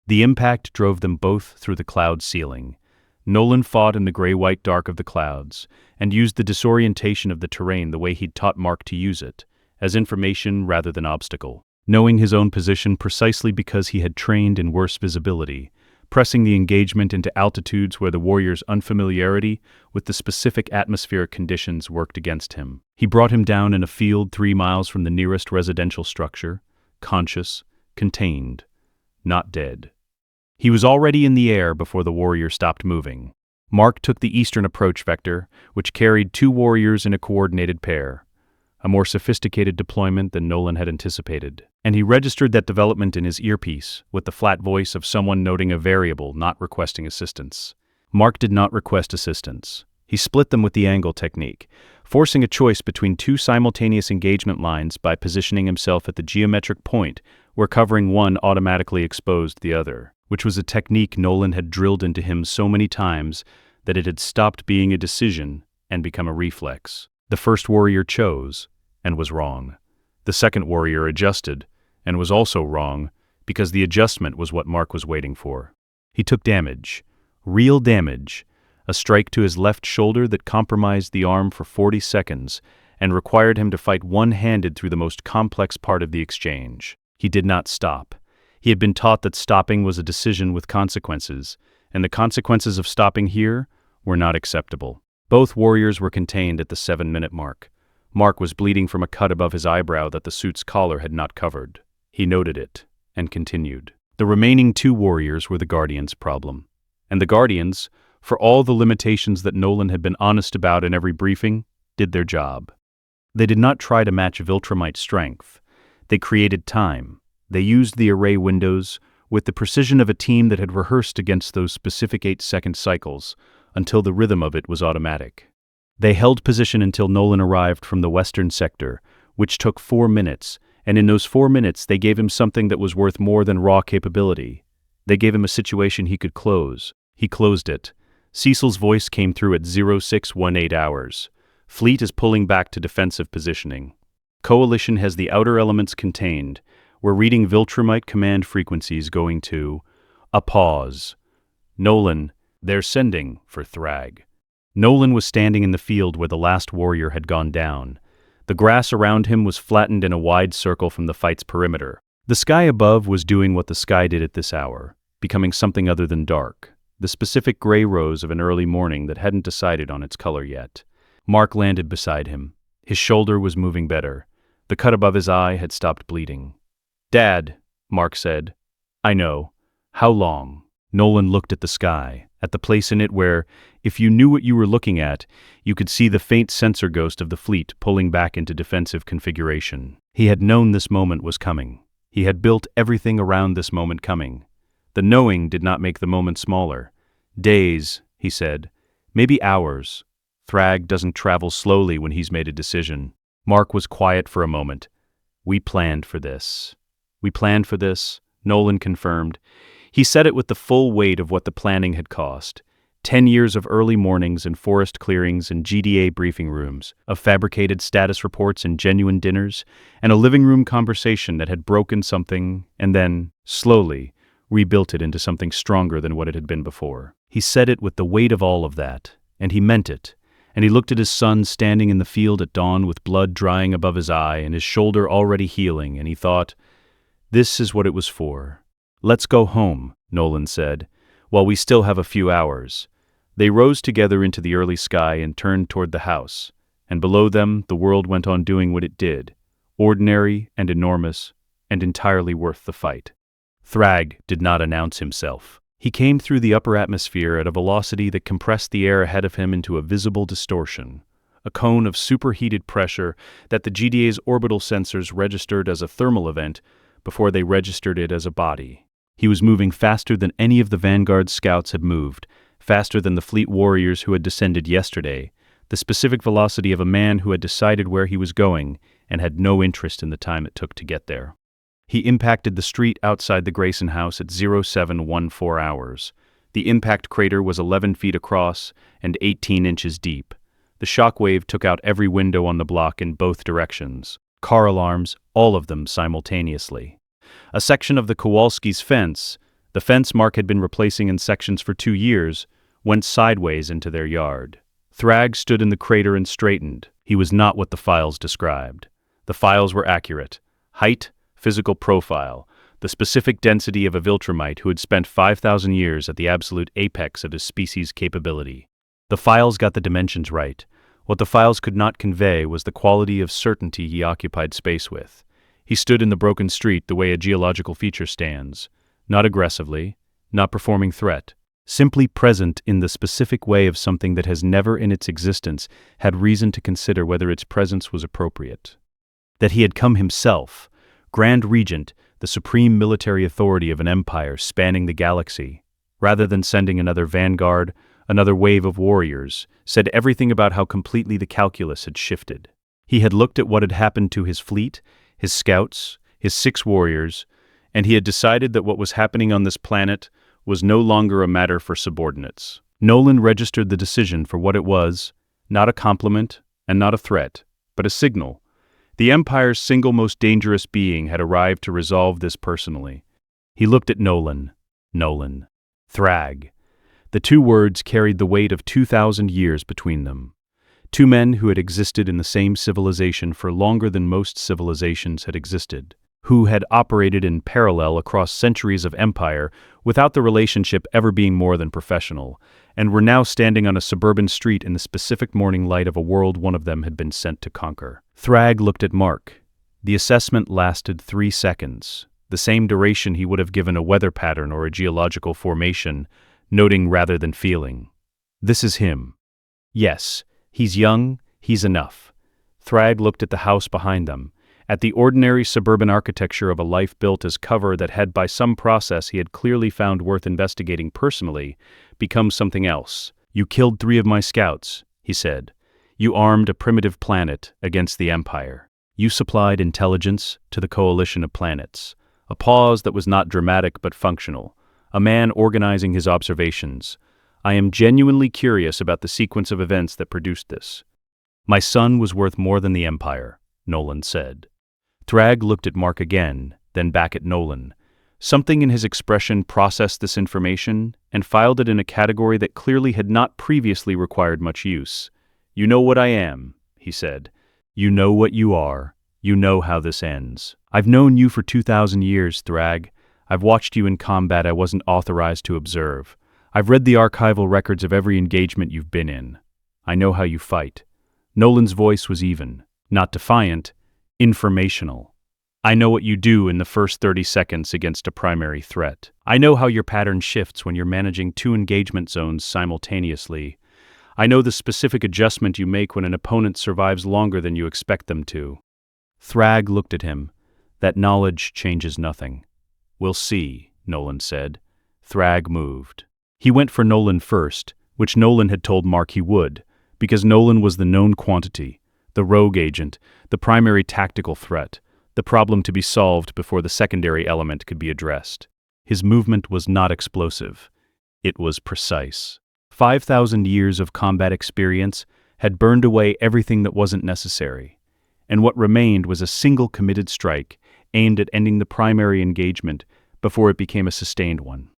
The impact drove them both through the cloud ceiling. Nolan fought in the gray-white dark of the clouds, and used the disorientation of the terrain the way he'd taught Mark to use it, as information rather than obstacle. Knowing his own position precisely because he had trained in worse visibility, pressing the engagement into altitudes where the warrior's unfamiliarity with the specific atmospheric conditions worked against him. He brought him down in a field 3 miles from the nearest residential structure, conscious, contained, not dead. He was already in the air before the warrior stopped moving. Mark took the eastern approach vector, which carried 2 warriors in a coordinated pair, a more sophisticated deployment than Nolan had anticipated, and he registered that development in his earpiece with the flat voice of someone noting a variable not requesting assistance. Mark did not request assistance. He split them with the angle technique, forcing a choice between 2 simultaneous engagement lines by positioning himself at the geometric point where covering one automatically exposed the other, which was a technique Nolan had drilled into him so many times that it had stopped being a decision and become a reflex. The first warrior chose and was wrong. The second warrior adjusted and was also wrong because the adjustment was what Mark was waiting for. He took damage, real damage, a strike to his left shoulder that compromised the arm for 40 seconds and required him to fight one-handed through the most complex part of the exchange. He did not stop. He had been taught that stopping was a decision with consequences, and the consequences of stopping here were not acceptable. Both warriors were contained at the 7-minute mark. Mark was bleeding from a cut above his eyebrow that the suit's collar had not covered. He noted it and continued. The remaining 2 warriors were the Guardians' problem. And the Guardians, for all the limitations that Nolan had been honest about in every briefing, did their job. They did not try to match Viltrumite strength. They created time. They used the array windows with the precision of a team that had rehearsed against those specific 8-second cycles until the rhythm of it was automatic. They held position until Nolan arrived from the western sector, which took 4 minutes, and in those 4 minutes they gave him something that was worth more than raw capability. They gave him a situation he could close. He closed it. Cecil's voice came through at 0618 hours. Fleet is pulling back to defensive positioning. Coalition has the outer elements contained. We're reading Viltrumite command frequencies going to a pause. Nolan, they're sending for Thragg. Nolan was standing in the field where the last warrior had gone down. The grass around him was flattened in a wide circle from the fight's perimeter. The sky above was doing what the sky did at this hour, becoming something other than dark, the specific gray rose of an early morning that hadn't decided on its color yet. Mark landed beside him. His shoulder was moving better. The cut above his eye had stopped bleeding. "Dad," Mark said. "I know. How long?" Nolan looked at the sky, at the place in it where, if you knew what you were looking at, you could see the faint sensor ghost of the fleet pulling back into defensive configuration. He had known this moment was coming. He had built everything around this moment coming. The knowing did not make the moment smaller. "Days," he said. "Maybe hours. Thragg doesn't travel slowly when he's made a decision." Mark was quiet for a moment. "We planned for this." "We planned for this," Nolan confirmed. He said it with the full weight of what the planning had cost. 10 years of early mornings in forest clearings and GDA briefing rooms, of fabricated status reports and genuine dinners, and a living room conversation that had broken something and then, slowly, rebuilt it into something stronger than what it had been before. He said it with the weight of all of that, and he meant it. And he looked at his son standing in the field at dawn with blood drying above his eye and his shoulder already healing, and he thought, this is what it was for. "Let's go home," Nolan said, "while we still have a few hours." They rose together into the early sky and turned toward the house, and below them the world went on doing what it did, ordinary and enormous, and entirely worth the fight. Thragg did not announce himself. He came through the upper atmosphere at a velocity that compressed the air ahead of him into a visible distortion, a cone of superheated pressure that the GDA's orbital sensors registered as a thermal event before they registered it as a body. He was moving faster than any of the Vanguard scouts had moved, faster than the fleet warriors who had descended yesterday, the specific velocity of a man who had decided where he was going and had no interest in the time it took to get there. He impacted the street outside the Grayson house at 0714 hours. The impact crater was 11 feet across and 18 inches deep. The shockwave took out every window on the block in both directions. Car alarms, all of them simultaneously. A section of the Kowalski's fence, the fence Mark had been replacing in sections for 2 years, went sideways into their yard. Thragg stood in the crater and straightened. He was not what the files described. The files were accurate. Height, physical profile, the specific density of a Viltrumite who had spent 5,000 years at the absolute apex of his species' capability. The files got the dimensions right. What the files could not convey was the quality of certainty he occupied space with. He stood in the broken street the way a geological feature stands, not aggressively, not performing threat, simply present in the specific way of something that has never in its existence had reason to consider whether its presence was appropriate. That he had come himself, Grand Regent, the supreme military authority of an empire spanning the galaxy, rather than sending another vanguard, another wave of warriors, said everything about how completely the calculus had shifted. He had looked at what had happened to his fleet, his scouts, his 6 warriors, and he had decided that what was happening on this planet was no longer a matter for subordinates. Nolan registered the decision for what it was, not a compliment and not a threat, but a signal. The Empire's single most dangerous being had arrived to resolve this personally. He looked at Nolan. Thragg. The 2 words carried the weight of 2,000 years between them. 2 men who had existed in the same civilization for longer than most civilizations had existed, who had operated in parallel across centuries of empire without the relationship ever being more than professional, and were now standing on a suburban street in the specific morning light of a world one of them had been sent to conquer. Thragg looked at Mark. The assessment lasted 3 seconds, the same duration he would have given a weather pattern or a geological formation, noting rather than feeling. This is him. Yes, he's young, he's enough. Thragg looked at the house behind them, at the ordinary suburban architecture of a life built as cover that had by some process he had clearly found worth investigating personally, become something else. You killed 3 of my scouts, he said. You armed a primitive planet against the Empire. You supplied intelligence to the coalition of planets. A pause that was not dramatic but functional. A man organizing his observations. I am genuinely curious about the sequence of events that produced this. My son was worth more than the Empire, Nolan said. Thragg looked at Mark again, then back at Nolan. Something in his expression processed this information and filed it in a category that clearly had not previously required much use. You know what I am, he said. You know what you are. You know how this ends. I've known you for 2,000 years, Thragg. I've watched you in combat I wasn't authorized to observe. I've read the archival records of every engagement you've been in. I know how you fight. Nolan's voice was even, not defiant, informational. I know what you do in the first 30 seconds against a primary threat. I know how your pattern shifts when you're managing 2 engagement zones simultaneously. I know the specific adjustment you make when an opponent survives longer than you expect them to. Thragg looked at him. That knowledge changes nothing. We'll see, Nolan said. Thragg moved. He went for Nolan first, which Nolan had told Mark he would, because Nolan was the known quantity, the rogue agent, the primary tactical threat, the problem to be solved before the secondary element could be addressed. His movement was not explosive. It was precise. 5,000 years of combat experience had burned away everything that wasn't necessary, and what remained was a single committed strike aimed at ending the primary engagement before it became a sustained one.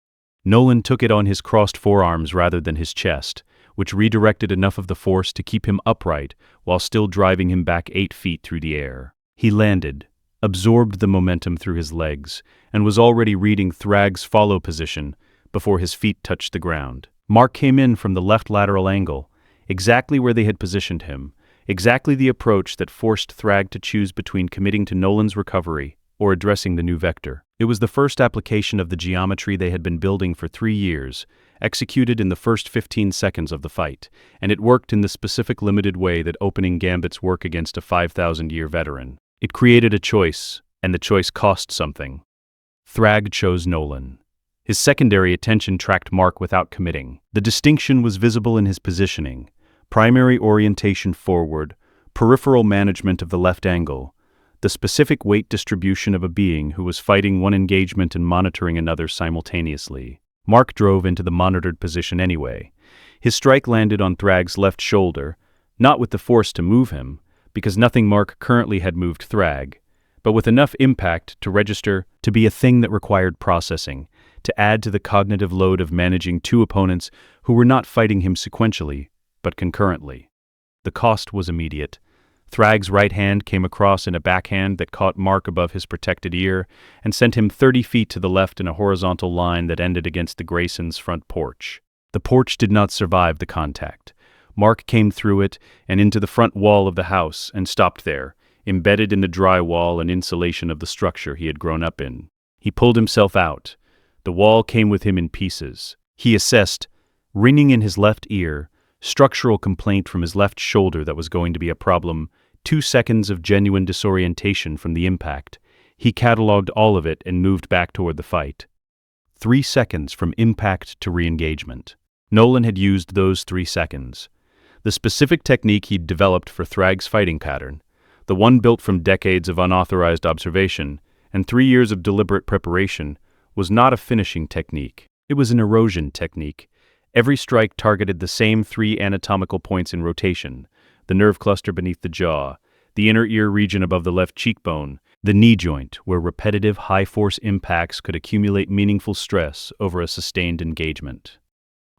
Nolan took it on his crossed forearms rather than his chest, which redirected enough of the force to keep him upright while still driving him back 8 feet through the air. He landed, absorbed the momentum through his legs, and was already reading Thragg's follow position before his feet touched the ground. Mark came in from the left lateral angle, exactly where they had positioned him, exactly the approach that forced Thragg to choose between committing to Nolan's recovery or addressing the new vector. It was the first application of the geometry they had been building for 3 years, executed in the first 15 seconds of the fight, and it worked in the specific limited way that opening gambits work against a 5,000-year veteran. It created a choice, and the choice cost something. Thragg chose Nolan. His secondary attention tracked Mark without committing. The distinction was visible in his positioning: primary orientation forward, peripheral management of the left angle, the specific weight distribution of a being who was fighting one engagement and monitoring another simultaneously. Mark drove into the monitored position anyway. His strike landed on Thragg's left shoulder, not with the force to move him, because nothing Mark currently had moved Thragg, but with enough impact to register to be a thing that required processing, to add to the cognitive load of managing 2 opponents who were not fighting him sequentially, but concurrently. The cost was immediate. Thragg's right hand came across in a backhand that caught Mark above his protected ear and sent him 30 feet to the left in a horizontal line that ended against the Graysons' front porch. The porch did not survive the contact. Mark came through it and into the front wall of the house and stopped there, embedded in the drywall and insulation of the structure he had grown up in. He pulled himself out. The wall came with him in pieces. He assessed, ringing in his left ear, structural complaint from his left shoulder that was going to be a problem, 2 seconds of genuine disorientation from the impact. He catalogued all of it and moved back toward the fight. 3 seconds from impact to re-engagement. Nolan had used those 3 seconds. The specific technique he'd developed for Thragg's fighting pattern, the one built from decades of unauthorized observation and 3 years of deliberate preparation, was not a finishing technique. It was an erosion technique. Every strike targeted the same 3 anatomical points in rotation: the nerve cluster beneath the jaw, the inner ear region above the left cheekbone, the knee joint, where repetitive high-force impacts could accumulate meaningful stress over a sustained engagement.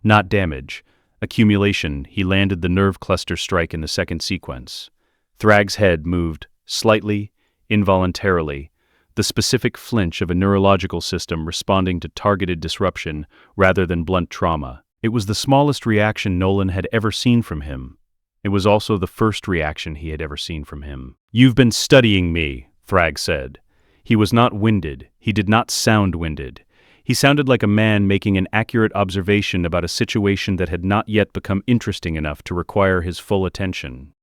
Not damage. Accumulation. He landed the nerve cluster strike in the second sequence. Thragg's head moved, slightly, involuntarily, the specific flinch of a neurological system responding to targeted disruption rather than blunt trauma. It was the smallest reaction Nolan had ever seen from him. It was also the first reaction he had ever seen from him. "You've been studying me," Thragg said. He was not winded. He did not sound winded. He sounded like a man making an accurate observation about a situation that had not yet become interesting enough to require his full attention.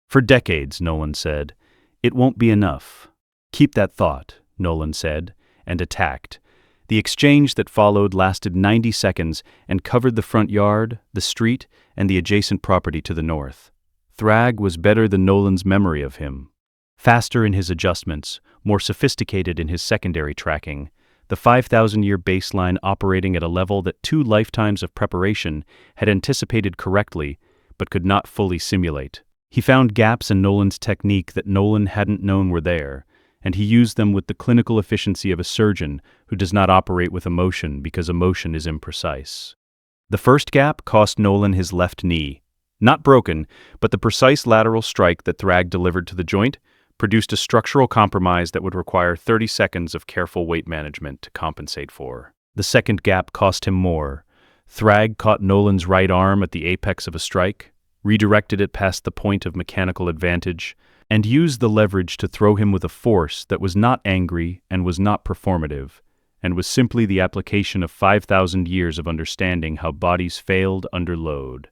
"For decades," Nolan said. "It won't be enough." "Keep that thought," Nolan said, and attacked. The exchange that followed lasted 90 seconds and covered the front yard, the street, and the adjacent property to the north. Thragg was better than Nolan's memory of him. Faster in his adjustments, more sophisticated in his secondary tracking, the 5,000-year baseline operating at a level that 2 lifetimes of preparation had anticipated correctly but could not fully simulate. He found gaps in Nolan's technique that Nolan hadn't known were there, and he used them with the clinical efficiency of a surgeon who does not operate with emotion because emotion is imprecise. The first gap cost Nolan his left knee. Not broken, but the precise lateral strike that Thragg delivered to the joint produced a structural compromise that would require 30 seconds of careful weight management to compensate for. The second gap cost him more. Thragg caught Nolan's right arm at the apex of a strike, redirected it past the point of mechanical advantage, and used the leverage to throw him with a force that was not angry and was not performative, and was simply the application of 5,000 years of understanding how bodies failed under load.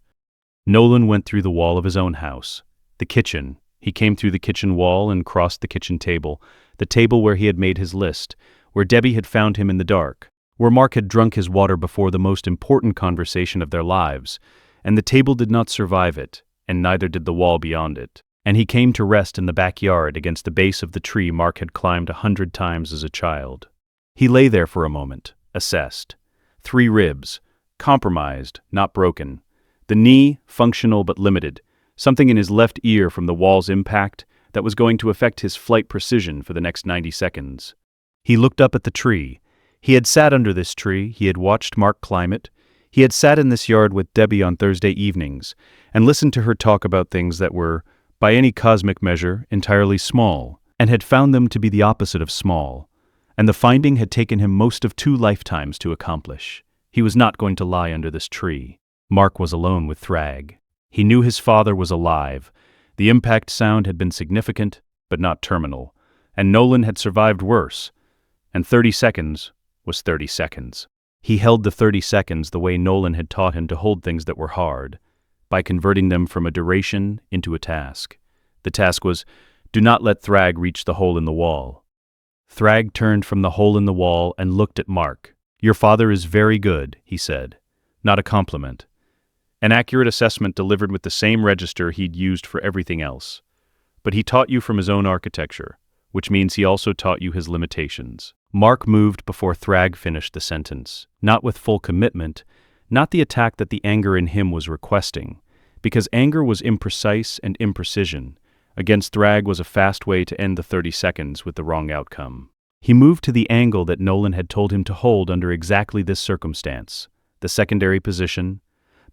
Nolan went through the wall of his own house, the kitchen. He came through the kitchen wall and crossed the kitchen table, the table where he had made his list, where Debbie had found him in the dark, where Mark had drunk his water before the most important conversation of their lives, and the table did not survive it, and neither did the wall beyond it. And he came to rest in the backyard against the base of the tree Mark had climbed 100 times as a child. He lay there for a moment, assessed. 3 ribs, compromised, not broken. The knee, functional but limited. Something in his left ear from the wall's impact that was going to affect his flight precision for the next 90 seconds. He looked up at the tree. He had sat under this tree, he had watched Mark climb it. He had sat in this yard with Debbie on Thursday evenings and listened to her talk about things that were, by any cosmic measure, entirely small, and had found them to be the opposite of small. And the finding had taken him most of 2 lifetimes to accomplish. He was not going to lie under this tree. Mark was alone with Thragg. He knew his father was alive. The impact sound had been significant, but not terminal, and Nolan had survived worse. And 30 seconds was 30 seconds. He held the 30 seconds the way Nolan had taught him to hold things that were hard, by converting them from a duration into a task. The task was, do not let Thragg reach the hole in the wall. Thragg turned from the hole in the wall and looked at Mark. "Your father is very good," he said. Not a compliment. An accurate assessment delivered with the same register he'd used for everything else. But he taught you from his own architecture, which means he also taught you his limitations. Mark moved before Thragg finished the sentence, not with full commitment, not the attack that the anger in him was requesting, because anger was imprecise and imprecision. Against Thragg was a fast way to end the 30 seconds with the wrong outcome. He moved to the angle that Nolan had told him to hold under exactly this circumstance, the secondary position,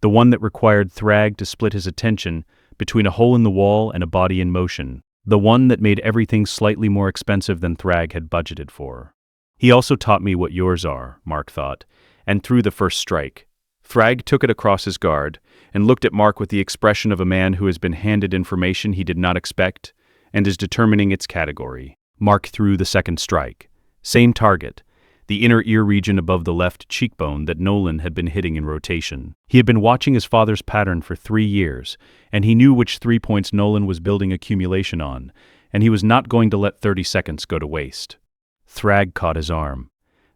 the one that required Thragg to split his attention between a hole in the wall and a body in motion, the one that made everything slightly more expensive than Thragg had budgeted for. He also taught me what yours are, Mark thought, and threw the first strike. Thragg took it across his guard and looked at Mark with the expression of a man who has been handed information he did not expect and is determining its category. Mark threw the second strike. Same target, the inner ear region above the left cheekbone that Nolan had been hitting in rotation. He had been watching his father's pattern for 3 years, and he knew which 3 points Nolan was building accumulation on, and he was not going to let 30 seconds go to waste. Thragg caught his arm.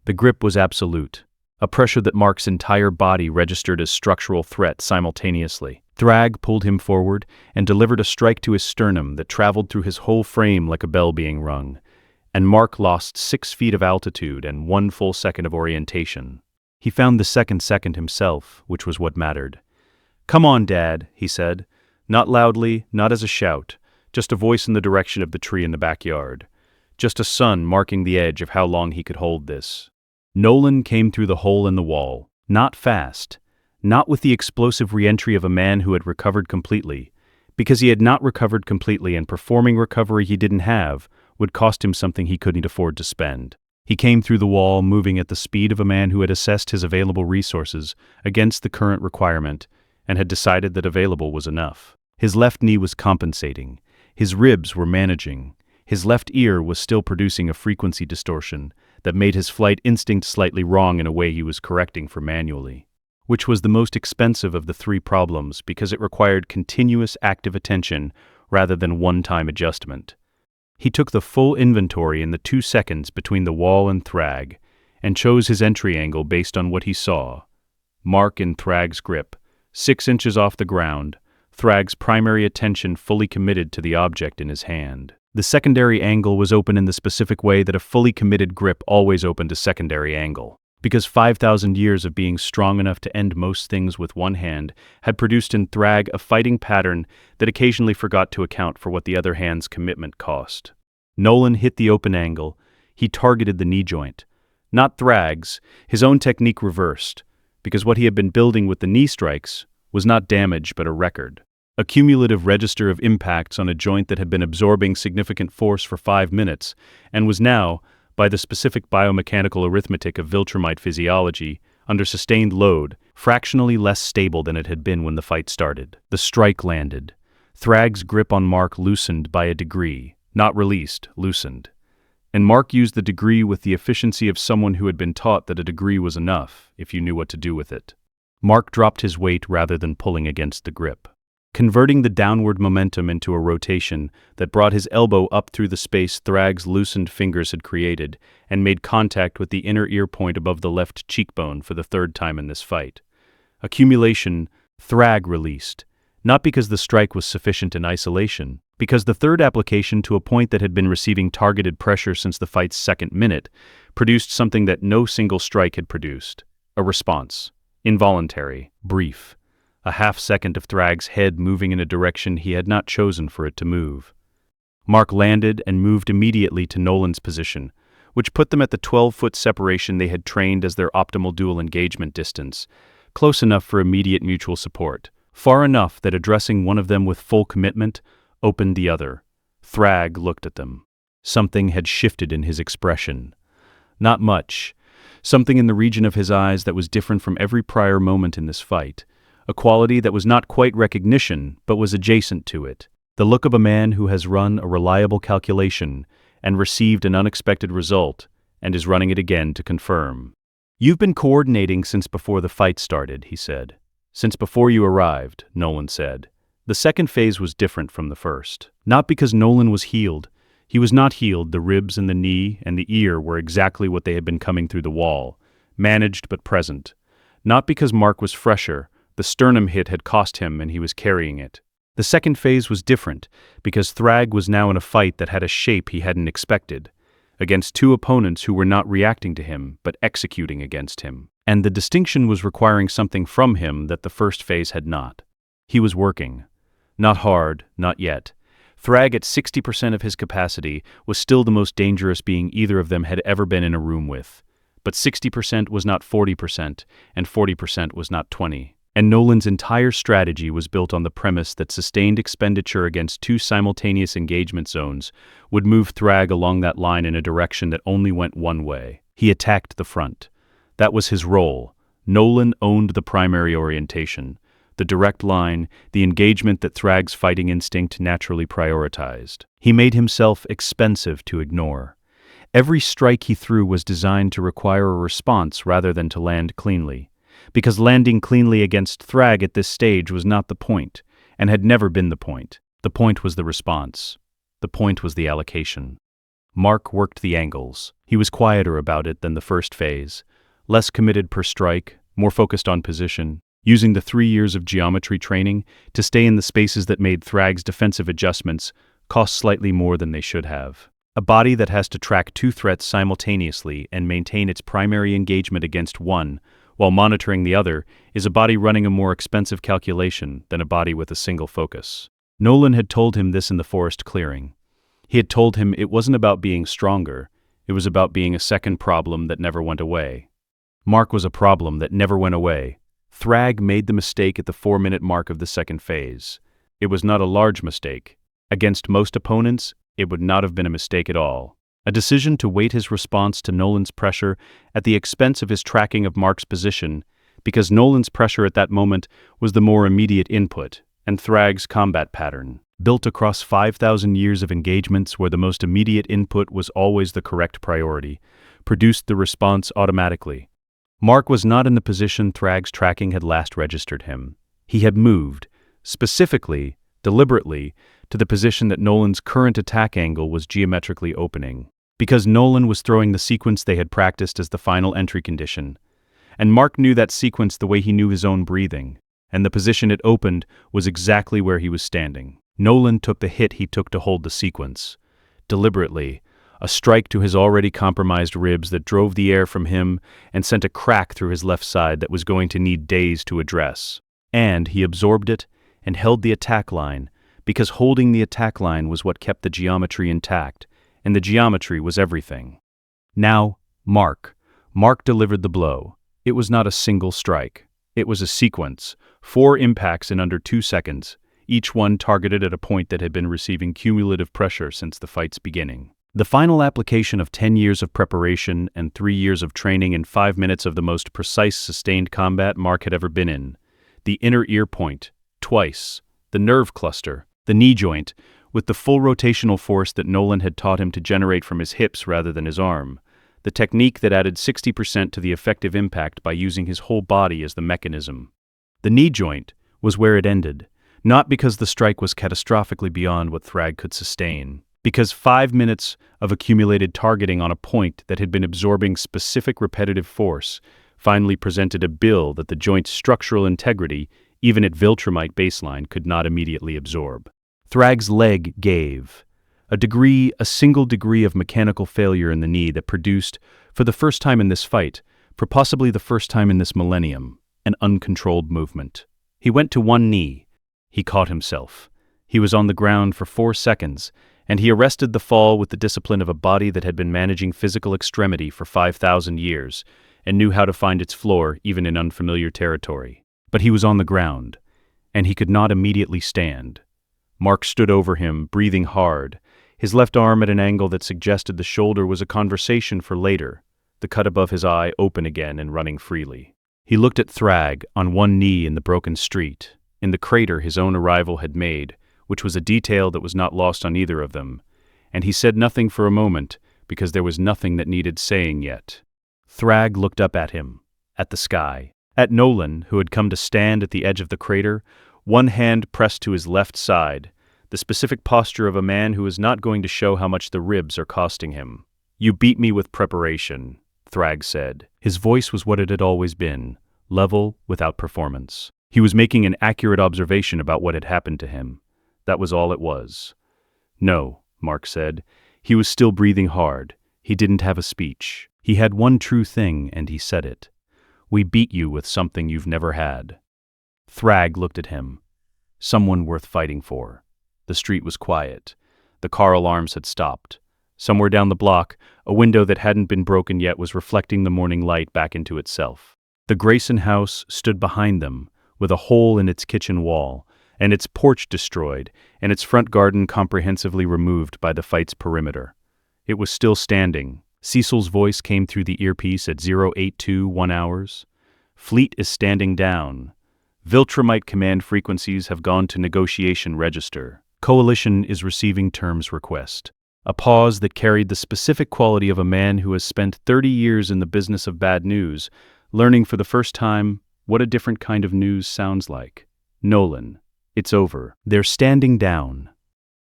The grip was absolute, a pressure that Mark's entire body registered as structural threat simultaneously. Thragg pulled him forward and delivered a strike to his sternum that traveled through his whole frame like a bell being rung, and Mark lost 6 feet of altitude and 1 full second of orientation. He found the second himself, which was what mattered. "Come on, Dad," he said, not loudly, not as a shout, just a voice in the direction of the tree in the backyard, just a sun marking the edge of how long he could hold this. Nolan came through the hole in the wall, not fast, not with the explosive re-entry of a man who had recovered completely, because he had not recovered completely, and performing recovery he didn't have would cost him something he couldn't afford to spend. He came through the wall moving at the speed of a man who had assessed his available resources against the current requirement and had decided that available was enough. His left knee was compensating, his ribs were managing, his left ear was still producing a frequency distortion that made his flight instinct slightly wrong in a way he was correcting for manually, which was the most expensive of the 3 problems because it required continuous active attention rather than one-time adjustment. He took the full inventory in the 2 seconds between the wall and Thragg, and chose his entry angle based on what he saw. Mark in Thragg's grip, 6 inches off the ground, Thragg's primary attention fully committed to the object in his hand. The secondary angle was open in the specific way that a fully committed grip always opened a secondary angle, because 5,000 years of being strong enough to end most things with one hand had produced in Thragg a fighting pattern that occasionally forgot to account for what the other hand's commitment cost. Nolan hit the open angle. He targeted the knee joint. Not Thragg's, his own technique reversed, because what he had been building with the knee strikes was not damage but a record. A cumulative register of impacts on a joint that had been absorbing significant force for 5 minutes and was now, by the specific biomechanical arithmetic of Viltrumite physiology, under sustained load, fractionally less stable than it had been when the fight started. The strike landed. Thragg's grip on Mark loosened by a degree, not released, loosened. And Mark used the degree with the efficiency of someone who had been taught that a degree was enough if you knew what to do with it. Mark dropped his weight rather than pulling against the grip, converting the downward momentum into a rotation that brought his elbow up through the space Thragg's loosened fingers had created and made contact with the inner ear point above the left cheekbone for the 3rd time in this fight. Accumulation, Thragg released, not because the strike was sufficient in isolation, because the 3rd application to a point that had been receiving targeted pressure since the fight's 2nd minute produced something that no single strike had produced, a response, involuntary, brief. A half-second of Thragg's head moving in a direction he had not chosen for it to move. Mark landed and moved immediately to Nolan's position, which put them at the 12-foot separation they had trained as their optimal dual engagement distance, close enough for immediate mutual support, far enough that addressing one of them with full commitment opened the other. Thragg looked at them. Something had shifted in his expression. Not much. Something in the region of his eyes that was different from every prior moment in this fight. A quality that was not quite recognition, but was adjacent to it. The look of a man who has run a reliable calculation and received an unexpected result, and is running it again to confirm. "You've been coordinating since before the fight started," he said. "Since before you arrived," Nolan said. The second phase was different from the first. Not because Nolan was healed. He was not healed. The ribs and the knee and the ear were exactly what they had been coming through the wall, managed but present. Not because Mark was fresher. The sternum hit had cost him and he was carrying it. The second phase was different because Thragg was now in a fight that had a shape he hadn't expected, against 2 opponents who were not reacting to him but executing against him. And the distinction was requiring something from him that the first phase had not. He was working. Not hard, not yet. Thragg at 60% of his capacity was still the most dangerous being either of them had ever been in a room with. But 60% was not 40%, and 40% was not 20%. And Nolan's entire strategy was built on the premise that sustained expenditure against 2 simultaneous engagement zones would move Thragg along that line in a direction that only went one way. He attacked the front. That was his role. Nolan owned the primary orientation. the direct line, the engagement that Thragg's fighting instinct naturally prioritized. He made himself expensive to ignore. Every strike he threw was designed to require a response rather than to land cleanly. Because landing cleanly against Thragg at this stage was not the point, and had never been the point. The point was the response. The point was the allocation. Mark worked the angles. He was quieter about it than the first phase, less committed per strike, more focused on position, using the 3 years of geometry training to stay in the spaces that made Thragg's defensive adjustments cost slightly more than they should have. A body that has to track 2 threats simultaneously and maintain its primary engagement against one while monitoring the other is a body running a more expensive calculation than a body with a single focus. Nolan had told him this in the forest clearing. He had told him it wasn't about being stronger, it was about being a second problem that never went away. Mark was a problem that never went away. Thragg made the mistake at the 4-minute mark of the second phase. It was not a large mistake. Against most opponents, it would not have been a mistake at all. A decision to weight his response to Nolan's pressure at the expense of his tracking of Mark's position, because Nolan's pressure at that moment was the more immediate input, and Thragg's combat pattern, built across 5,000 years of engagements where the most immediate input was always the correct priority, produced the response automatically. Mark was not in the position Thragg's tracking had last registered him. He had moved, specifically, deliberately, to the position that Nolan's current attack angle was geometrically opening, because Nolan was throwing the sequence they had practiced as the final entry condition. And Mark knew that sequence the way he knew his own breathing, and the position it opened was exactly where he was standing. Nolan took the hit he took to hold the sequence. Deliberately, a strike to his already compromised ribs that drove the air from him and sent a crack through his left side that was going to need days to address. And he absorbed it and held the attack line, because holding the attack line was what kept the geometry intact, and the geometry was everything. Now, Mark delivered the blow. It was not a single strike. It was a sequence, 4 impacts in under 2 seconds, each one targeted at a point that had been receiving cumulative pressure since the fight's beginning. The final application of 10 years of preparation and 3 years of training in 5 minutes of the most precise sustained combat Mark had ever been in. The inner ear point, twice, the nerve cluster, the knee joint, with the full rotational force that Nolan had taught him to generate from his hips rather than his arm, the technique that added 60% to the effective impact by using his whole body as the mechanism. The knee joint was where it ended, not because the strike was catastrophically beyond what Thragg could sustain, because 5 minutes of accumulated targeting on a point that had been absorbing specific repetitive force finally presented a bill that the joint's structural integrity, even at Viltrumite baseline, could not immediately absorb. Thragg's leg gave. A single degree of mechanical failure in the knee that produced, for the first time in this fight, for possibly the first time in this millennium, an uncontrolled movement. He went to one knee. He caught himself. He was on the ground for 4 seconds, and he arrested the fall with the discipline of a body that had been managing physical extremity for 5,000 years, and knew how to find its floor even in unfamiliar territory. But he was on the ground, and he could not immediately stand. Mark stood over him, breathing hard, his left arm at an angle that suggested the shoulder was a conversation for later, the cut above his eye open again and running freely. He looked at Thragg, on one knee in the broken street, in the crater his own arrival had made, which was a detail that was not lost on either of them, and he said nothing for a moment, because there was nothing that needed saying yet. Thragg looked up at him, at the sky, at Nolan, who had come to stand at the edge of the crater, one hand pressed to his left side, the specific posture of a man who is not going to show how much the ribs are costing him. "You beat me with preparation," Thragg said. His voice was what it had always been, level without performance. He was making an accurate observation about what had happened to him. That was all it was. "No," Mark said. He was still breathing hard. He didn't have a speech. He had one true thing, and he said it. "We beat you with something you've never had." Thragg looked at him. Someone worth fighting for. The street was quiet. The car alarms had stopped. Somewhere down the block, a window that hadn't been broken yet was reflecting the morning light back into itself. The Grayson house stood behind them, with a hole in its kitchen wall, and its porch destroyed, and its front garden comprehensively removed by the fight's perimeter. It was still standing. Cecil's voice came through the earpiece at 0821 hours. "Fleet is standing down. Viltrumite command frequencies have gone to negotiation register. Coalition is receiving terms request. A pause that carried the specific quality of a man who has spent 30 years in the business of bad news, learning for the first time what a different kind of news sounds like. Nolan. It's over. They're standing down.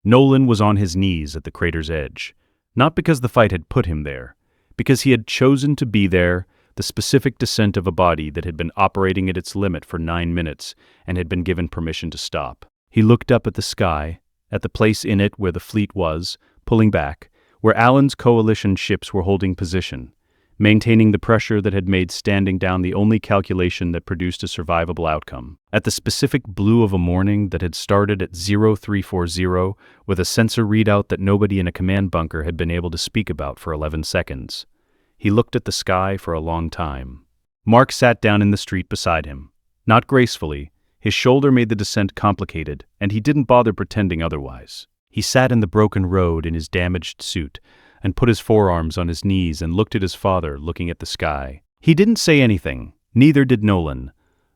Nolan was on his knees at the crater's edge. Not because the fight had put him there, because he had chosen to be there, the specific descent of a body that had been operating at its limit for 9 minutes and had been given permission to stop. He looked up at the sky, at the place in it where the fleet was, pulling back, where Allen's coalition ships were holding position, maintaining the pressure that had made standing down the only calculation that produced a survivable outcome. At the specific blue of a morning that had started at 0340 with a sensor readout that nobody in a command bunker had been able to speak about for 11 seconds. He looked at the sky for a long time. Mark sat down in the street beside him. Not gracefully, his shoulder made the descent complicated, and he didn't bother pretending otherwise. He sat in the broken road in his damaged suit and put his forearms on his knees and looked at his father looking at the sky. He didn't say anything, neither did Nolan.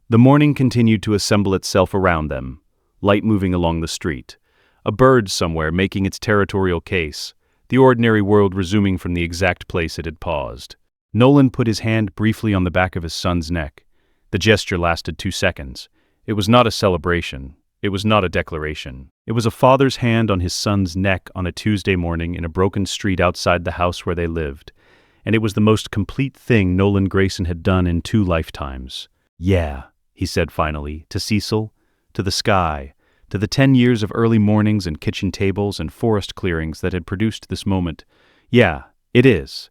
The morning continued to assemble itself around them, light moving along the street, a bird somewhere making its territorial case, the ordinary world resuming from the exact place it had paused. Nolan put his hand briefly on the back of his son's neck. The gesture lasted 2 seconds. It was not a celebration. It was not a declaration. It was a father's hand on his son's neck on a Tuesday morning in a broken street outside the house where they lived, and it was the most complete thing Nolan Grayson had done in 2 lifetimes. "Yeah," he said finally, to Cecil, to the sky, to the 10 years of early mornings and kitchen tables and forest clearings that had produced this moment. "Yeah, it is."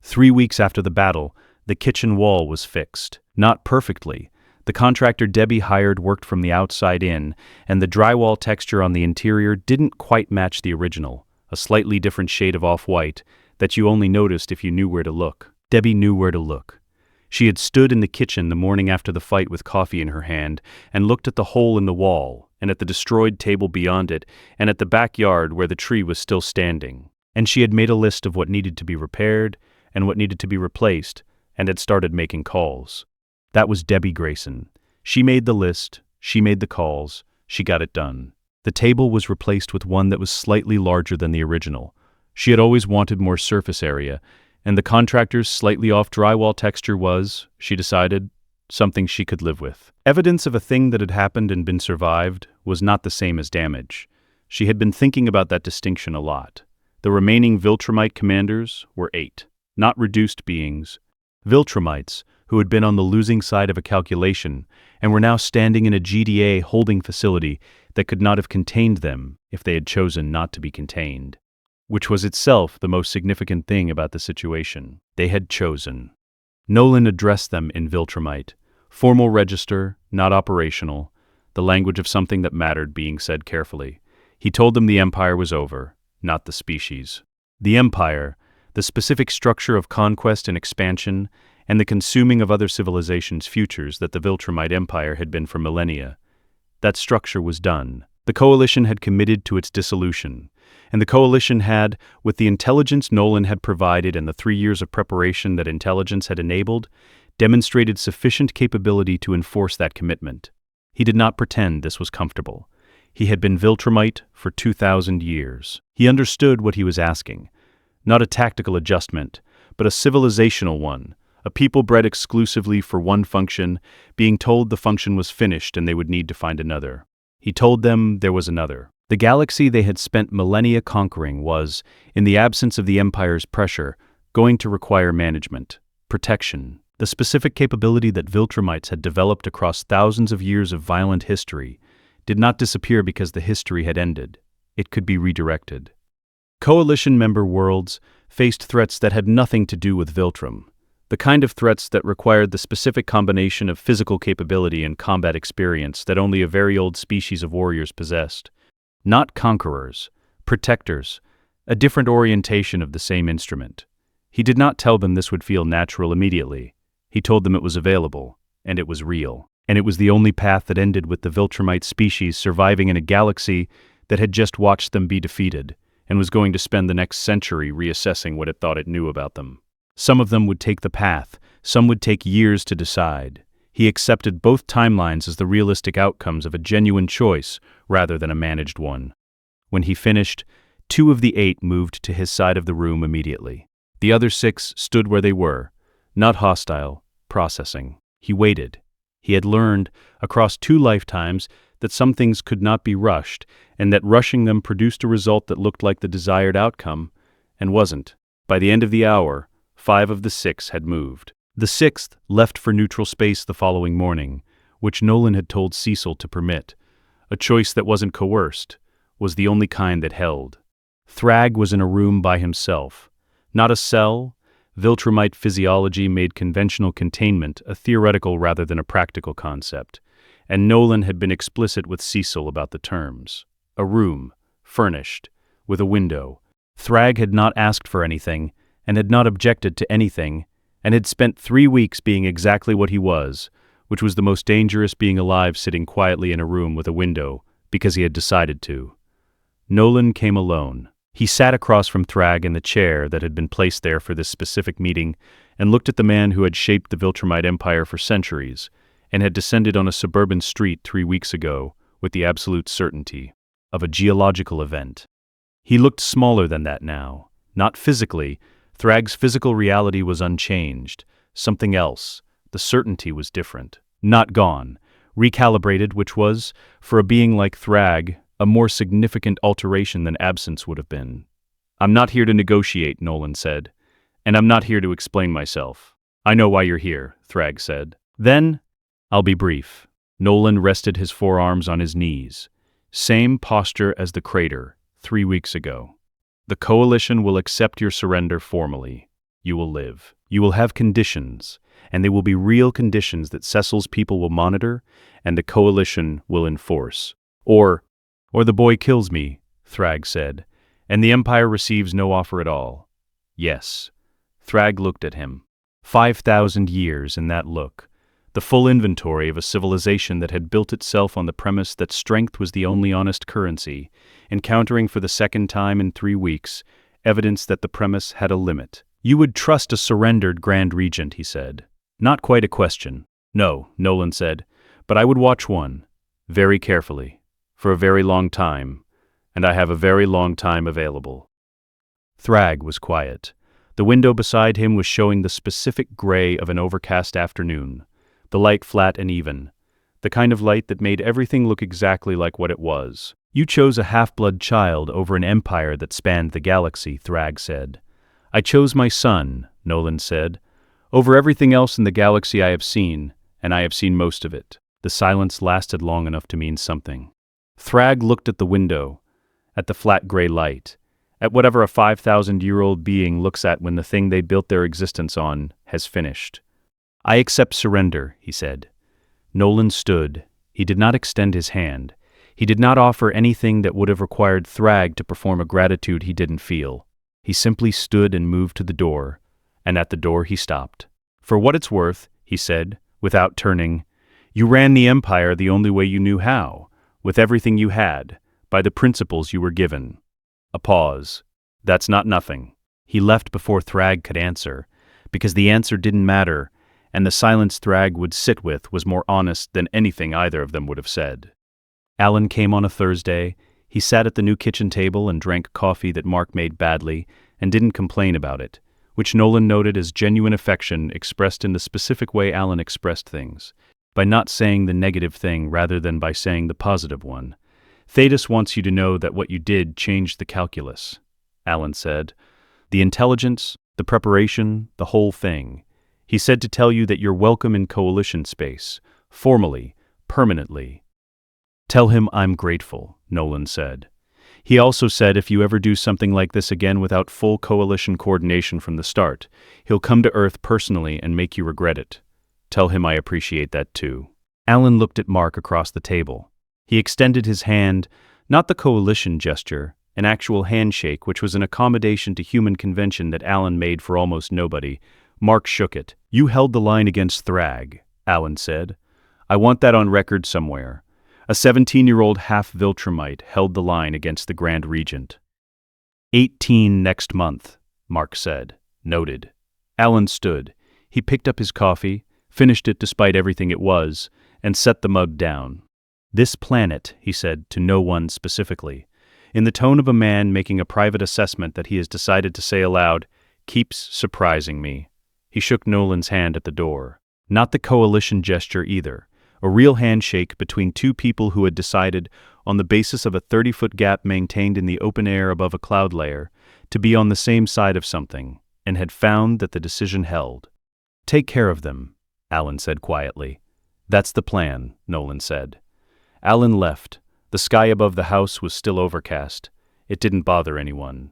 3 weeks after the battle, the kitchen wall was fixed. Not perfectly. The contractor Debbie hired worked from the outside in, and the drywall texture on the interior didn't quite match the original, a slightly different shade of off-white that you only noticed if you knew where to look. Debbie knew where to look. She had stood in the kitchen the morning after the fight with coffee in her hand and looked at the hole in the wall, and at the destroyed table beyond it, and at the backyard where the tree was still standing. And she had made a list of what needed to be repaired and what needed to be replaced, and had started making calls. That was Debbie Grayson. She made the list, she made the calls, she got it done. The table was replaced with one that was slightly larger than the original. She had always wanted more surface area, and the contractor's slightly off drywall texture was, she decided, something she could live with. Evidence of a thing that had happened and been survived was not the same as damage. She had been thinking about that distinction a lot. The remaining Viltrumite commanders were 8, not reduced beings. Viltrumites, who had been on the losing side of a calculation and were now standing in a GDA holding facility that could not have contained them if they had chosen not to be contained. Which was itself the most significant thing about the situation. They had chosen. Nolan addressed them in Viltrumite, formal register, not operational, the language of something that mattered being said carefully. He told them the Empire was over, not the species. The Empire, the specific structure of conquest and expansion, and the consuming of other civilizations' futures that the Viltrumite Empire had been for millennia. That structure was done. The Coalition had committed to its dissolution, and the Coalition had, with the intelligence Nolan had provided and the 3 years of preparation that intelligence had enabled, demonstrated sufficient capability to enforce that commitment. He did not pretend this was comfortable. He had been Viltrumite for 2,000 years. He understood what he was asking. Not a tactical adjustment, but a civilizational one. A people bred exclusively for one function, being told the function was finished and they would need to find another. He told them there was another. The galaxy they had spent millennia conquering was, in the absence of the Empire's pressure, going to require management, protection. The specific capability that Viltrumites had developed across thousands of years of violent history did not disappear because the history had ended. It could be redirected. Coalition member worlds faced threats that had nothing to do with Viltrum. The kind of threats that required the specific combination of physical capability and combat experience that only a very old species of warriors possessed. Not conquerors, protectors, a different orientation of the same instrument. He did not tell them this would feel natural immediately. He told them it was available, and it was real. And it was the only path that ended with the Viltrumite species surviving in a galaxy that had just watched them be defeated, and was going to spend the next century reassessing what it thought it knew about them. Some of them would take the path, some would take years to decide. He accepted both timelines as the realistic outcomes of a genuine choice rather than a managed one. When he finished, 2 of the 8 moved to his side of the room immediately. The other 6 stood where they were, not hostile, processing. He waited. He had learned, across 2 lifetimes, that some things could not be rushed, and that rushing them produced a result that looked like the desired outcome, and wasn't. By the end of the hour, 5 of the 6 had moved. The 6th left for neutral space the following morning, which Nolan had told Cecil to permit. A choice that wasn't coerced, was the only kind that held. Thragg was in a room by himself. Not a cell. Viltrumite physiology made conventional containment a theoretical rather than a practical concept, and Nolan had been explicit with Cecil about the terms. A room, furnished, with a window. Thragg had not asked for anything, and had not objected to anything, and had spent 3 weeks being exactly what he was, which was the most dangerous being alive sitting quietly in a room with a window, because he had decided to. Nolan came alone. He sat across from Thragg in the chair that had been placed there for this specific meeting, and looked at the man who had shaped the Viltrumite Empire for centuries, and had descended on a suburban street 3 weeks ago with the absolute certainty of a geological event. He looked smaller than that now. Not physically. Thragg's physical reality was unchanged. Something else. The certainty was different. Not gone. Recalibrated, which was, for a being like Thragg, a more significant alteration than absence would have been. "I'm not here to negotiate," Nolan said. "And I'm not here to explain myself." "I know why you're here," Thragg said. "Then, I'll be brief." Nolan rested his forearms on his knees. Same posture as the crater, 3 weeks ago. "The Coalition will accept your surrender formally. You will live. You will have conditions, and they will be real conditions that Cecil's people will monitor, and the Coalition will enforce. Or the boy kills me," Thragg said, "and the Empire receives no offer at all." "Yes." Thragg looked at him. 5,000 years in that look. The full inventory of a civilization that had built itself on the premise that strength was the only honest currency, encountering for the second time in 3 weeks evidence that the premise had a limit. "You would trust a surrendered Grand Regent," he said. "Not quite a question." "No," Nolan said, "but I would watch one, very carefully, for a very long time, and I have a very long time available." Thragg was quiet. The window beside him was showing the specific gray of an overcast afternoon, the light flat and even, the kind of light that made everything look exactly like what it was. "You chose a half-blood child over an empire that spanned the galaxy," Thragg said. "I chose my son," Nolan said, "over everything else in the galaxy I have seen, and I have seen most of it." The silence lasted long enough to mean something. Thragg looked at the window, at the flat gray light, at whatever a 5,000-year-old being looks at when the thing they built their existence on has finished. "I accept surrender," he said. Nolan stood. He did not extend his hand. He did not offer anything that would have required Thragg to perform a gratitude he didn't feel. He simply stood and moved to the door, and at the door he stopped. "For what it's worth," he said, without turning, "you ran the Empire the only way you knew how, with everything you had, by the principles you were given." A pause. "That's not nothing." He left before Thragg could answer, because the answer didn't matter, and the silence Thragg would sit with was more honest than anything either of them would have said. Alan came on a Thursday. He sat at the new kitchen table and drank coffee that Mark made badly, and didn't complain about it, which Nolan noted as genuine affection expressed in the specific way Alan expressed things, by not saying the negative thing rather than by saying the positive one. "Thetis wants you to know that what you did changed the calculus," Alan said. "The intelligence, the preparation, the whole thing. He said to tell you that you're welcome in Coalition space, formally, permanently." "Tell him I'm grateful," Nolan said. He also said if you ever do something like this again without full Coalition coordination from the start, he'll come to Earth personally and make you regret it. Tell him I appreciate that too. Alan looked at Mark across the table. He extended his hand, not the Coalition gesture, an actual handshake which was an accommodation to human convention that Alan made for almost nobody. Mark shook it. "You held the line against Thragg," Alan said. "I want that on record somewhere. A 17-year-old half-Viltrumite held the line against the Grand Regent." 18 next month, Mark said. Noted. Alan stood. He picked up his coffee, finished it despite everything it was, and set the mug down. "This planet," he said to no one specifically, in the tone of a man making a private assessment that he has decided to say aloud, "keeps surprising me." He shook Nolan's hand at the door. Not the coalition gesture either, a real handshake between two people who had decided, on the basis of a 30-foot gap maintained in the open air above a cloud layer, to be on the same side of something, and had found that the decision held. "Take care of them," Alan said quietly. "That's the plan," Nolan said. Alan left. The sky above the house was still overcast. It didn't bother anyone.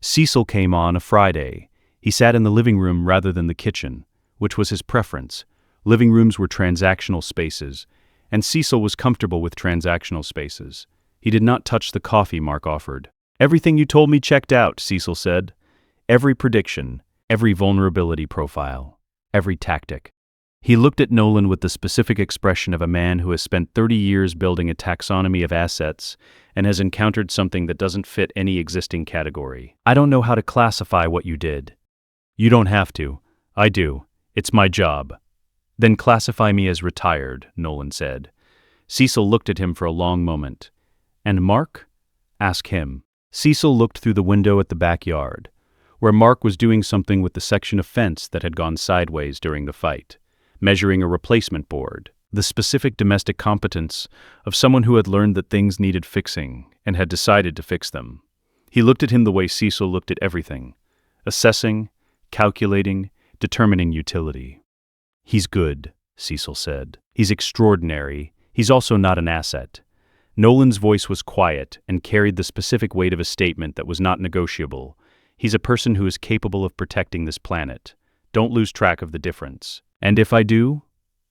Cecil came on a Friday. He sat in the living room rather than the kitchen, which was his preference. Living rooms were transactional spaces, and Cecil was comfortable with transactional spaces. He did not touch the coffee Mark offered. "Everything you told me checked out," Cecil said. "Every prediction, every vulnerability profile, every tactic." He looked at Nolan with the specific expression of a man who has spent 30 years building a taxonomy of assets and has encountered something that doesn't fit any existing category. "I don't know how to classify what you did." "You don't have to. I do. It's my job." "Then classify me as retired," Nolan said. Cecil looked at him for a long moment. "And Mark?" "Ask him." Cecil looked through the window at the backyard, where Mark was doing something with the section of fence that had gone sideways during the fight, measuring a replacement board, the specific domestic competence of someone who had learned that things needed fixing and had decided to fix them. He looked at him the way Cecil looked at everything, assessing, calculating, determining utility. "He's good," Cecil said. "He's extraordinary. He's also not an asset." Nolan's voice was quiet and carried the specific weight of a statement that was not negotiable. "He's a person who is capable of protecting this planet. Don't lose track of the difference. And if I do,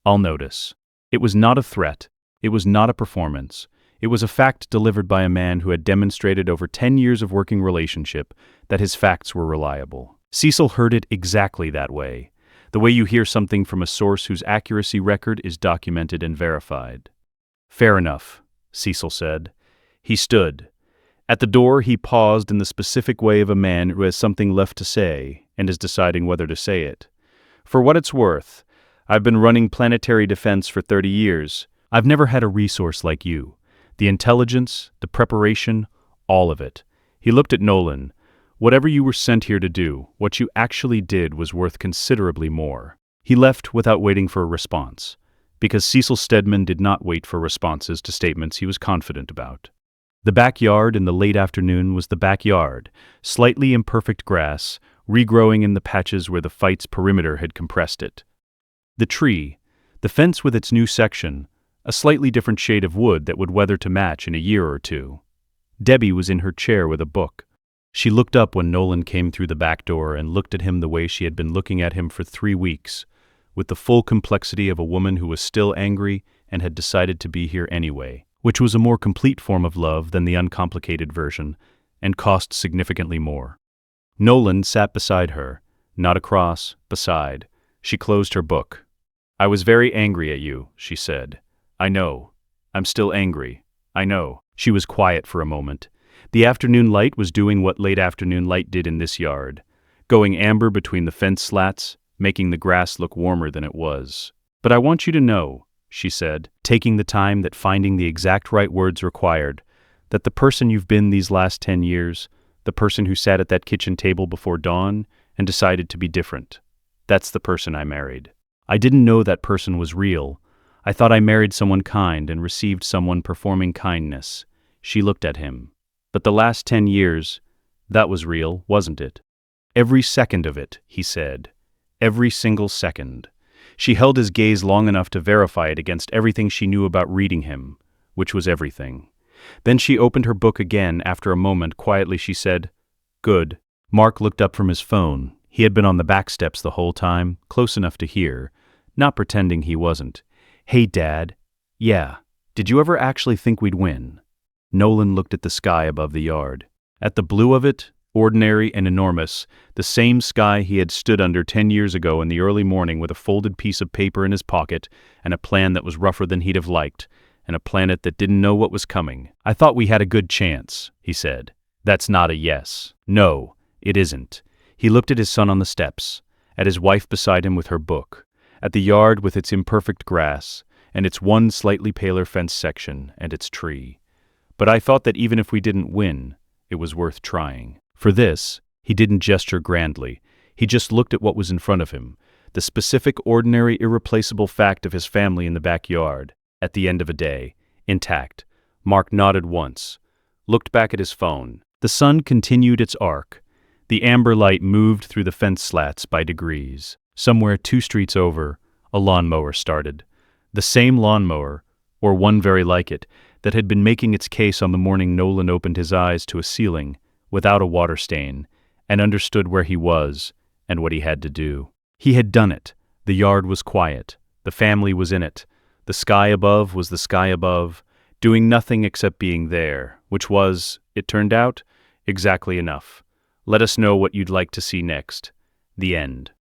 I'll notice." It was not a threat. It was not a performance. It was a fact delivered by a man who had demonstrated over 10 years of working relationship that his facts were reliable. Cecil heard it exactly that way, the way you hear something from a source whose accuracy record is documented and verified. "Fair enough," Cecil said. He stood. At the door, he paused in the specific way of a man who has something left to say and is deciding whether to say it. "For what it's worth, I've been running planetary defense for 30 years. I've never had a resource like you. The intelligence, the preparation, all of it." He looked at Nolan. "Whatever you were sent here to do, what you actually did was worth considerably more." He left without waiting for a response, because Cecil Stedman did not wait for responses to statements he was confident about. The backyard in the late afternoon was the backyard, slightly imperfect grass, regrowing in the patches where the fight's perimeter had compressed it. The tree, the fence with its new section, a slightly different shade of wood that would weather to match in a year or two. Debbie was in her chair with a book. She looked up when Nolan came through the back door and looked at him the way she had been looking at him for 3 weeks, with the full complexity of a woman who was still angry and had decided to be here anyway, which was a more complete form of love than the uncomplicated version, and cost significantly more. Nolan sat beside her, not across, beside. She closed her book. "I was very angry at you," she said. "I know. I'm still angry. I know." She was quiet for a moment. The afternoon light was doing what late afternoon light did in this yard, going amber between the fence slats, making the grass look warmer than it was. "But I want you to know," she said, taking the time that finding the exact right words required, "that the person you've been these last 10 years, the person who sat at that kitchen table before dawn and decided to be different, that's the person I married. I didn't know that person was real. I thought I married someone kind and received someone performing kindness." She looked at him. "But the last 10 years, that was real, wasn't it?" "Every second of it," he said. "Every single second." She held his gaze long enough to verify it against everything she knew about reading him, which was everything. Then she opened her book again. After a moment, quietly she said, "Good." Mark looked up from his phone. He had been on the back steps the whole time, close enough to hear, not pretending he wasn't. "Hey, Dad." "Yeah. Did you ever actually think we'd win?" Nolan looked at the sky above the yard. At the blue of it, ordinary and enormous, the same sky he had stood under 10 years ago in the early morning with a folded piece of paper in his pocket and a plan that was rougher than he'd have liked, and a planet that didn't know what was coming. "I thought we had a good chance," he said. "That's not a yes." "No, it isn't." He looked at his son on the steps, at his wife beside him with her book, at the yard with its imperfect grass, and its one slightly paler fence section, and its tree. But I thought that even if we didn't win, it was worth trying. For this, he didn't gesture grandly. He just looked at what was in front of him, the specific, ordinary, irreplaceable fact of his family in the backyard, at the end of a day, intact. Mark nodded once, looked back at his phone. The sun continued its arc. The amber light moved through the fence slats by degrees. Somewhere 2 streets over, a lawnmower started. The same lawnmower, or one very like it, that had been making its case on the morning Nolan opened his eyes to a ceiling, without a water stain, and understood where he was and what he had to do. He had done it. The yard was quiet. The family was in it. The sky above was the sky above, doing nothing except being there, which was, it turned out, exactly enough. Let us know what you'd like to see next. The end.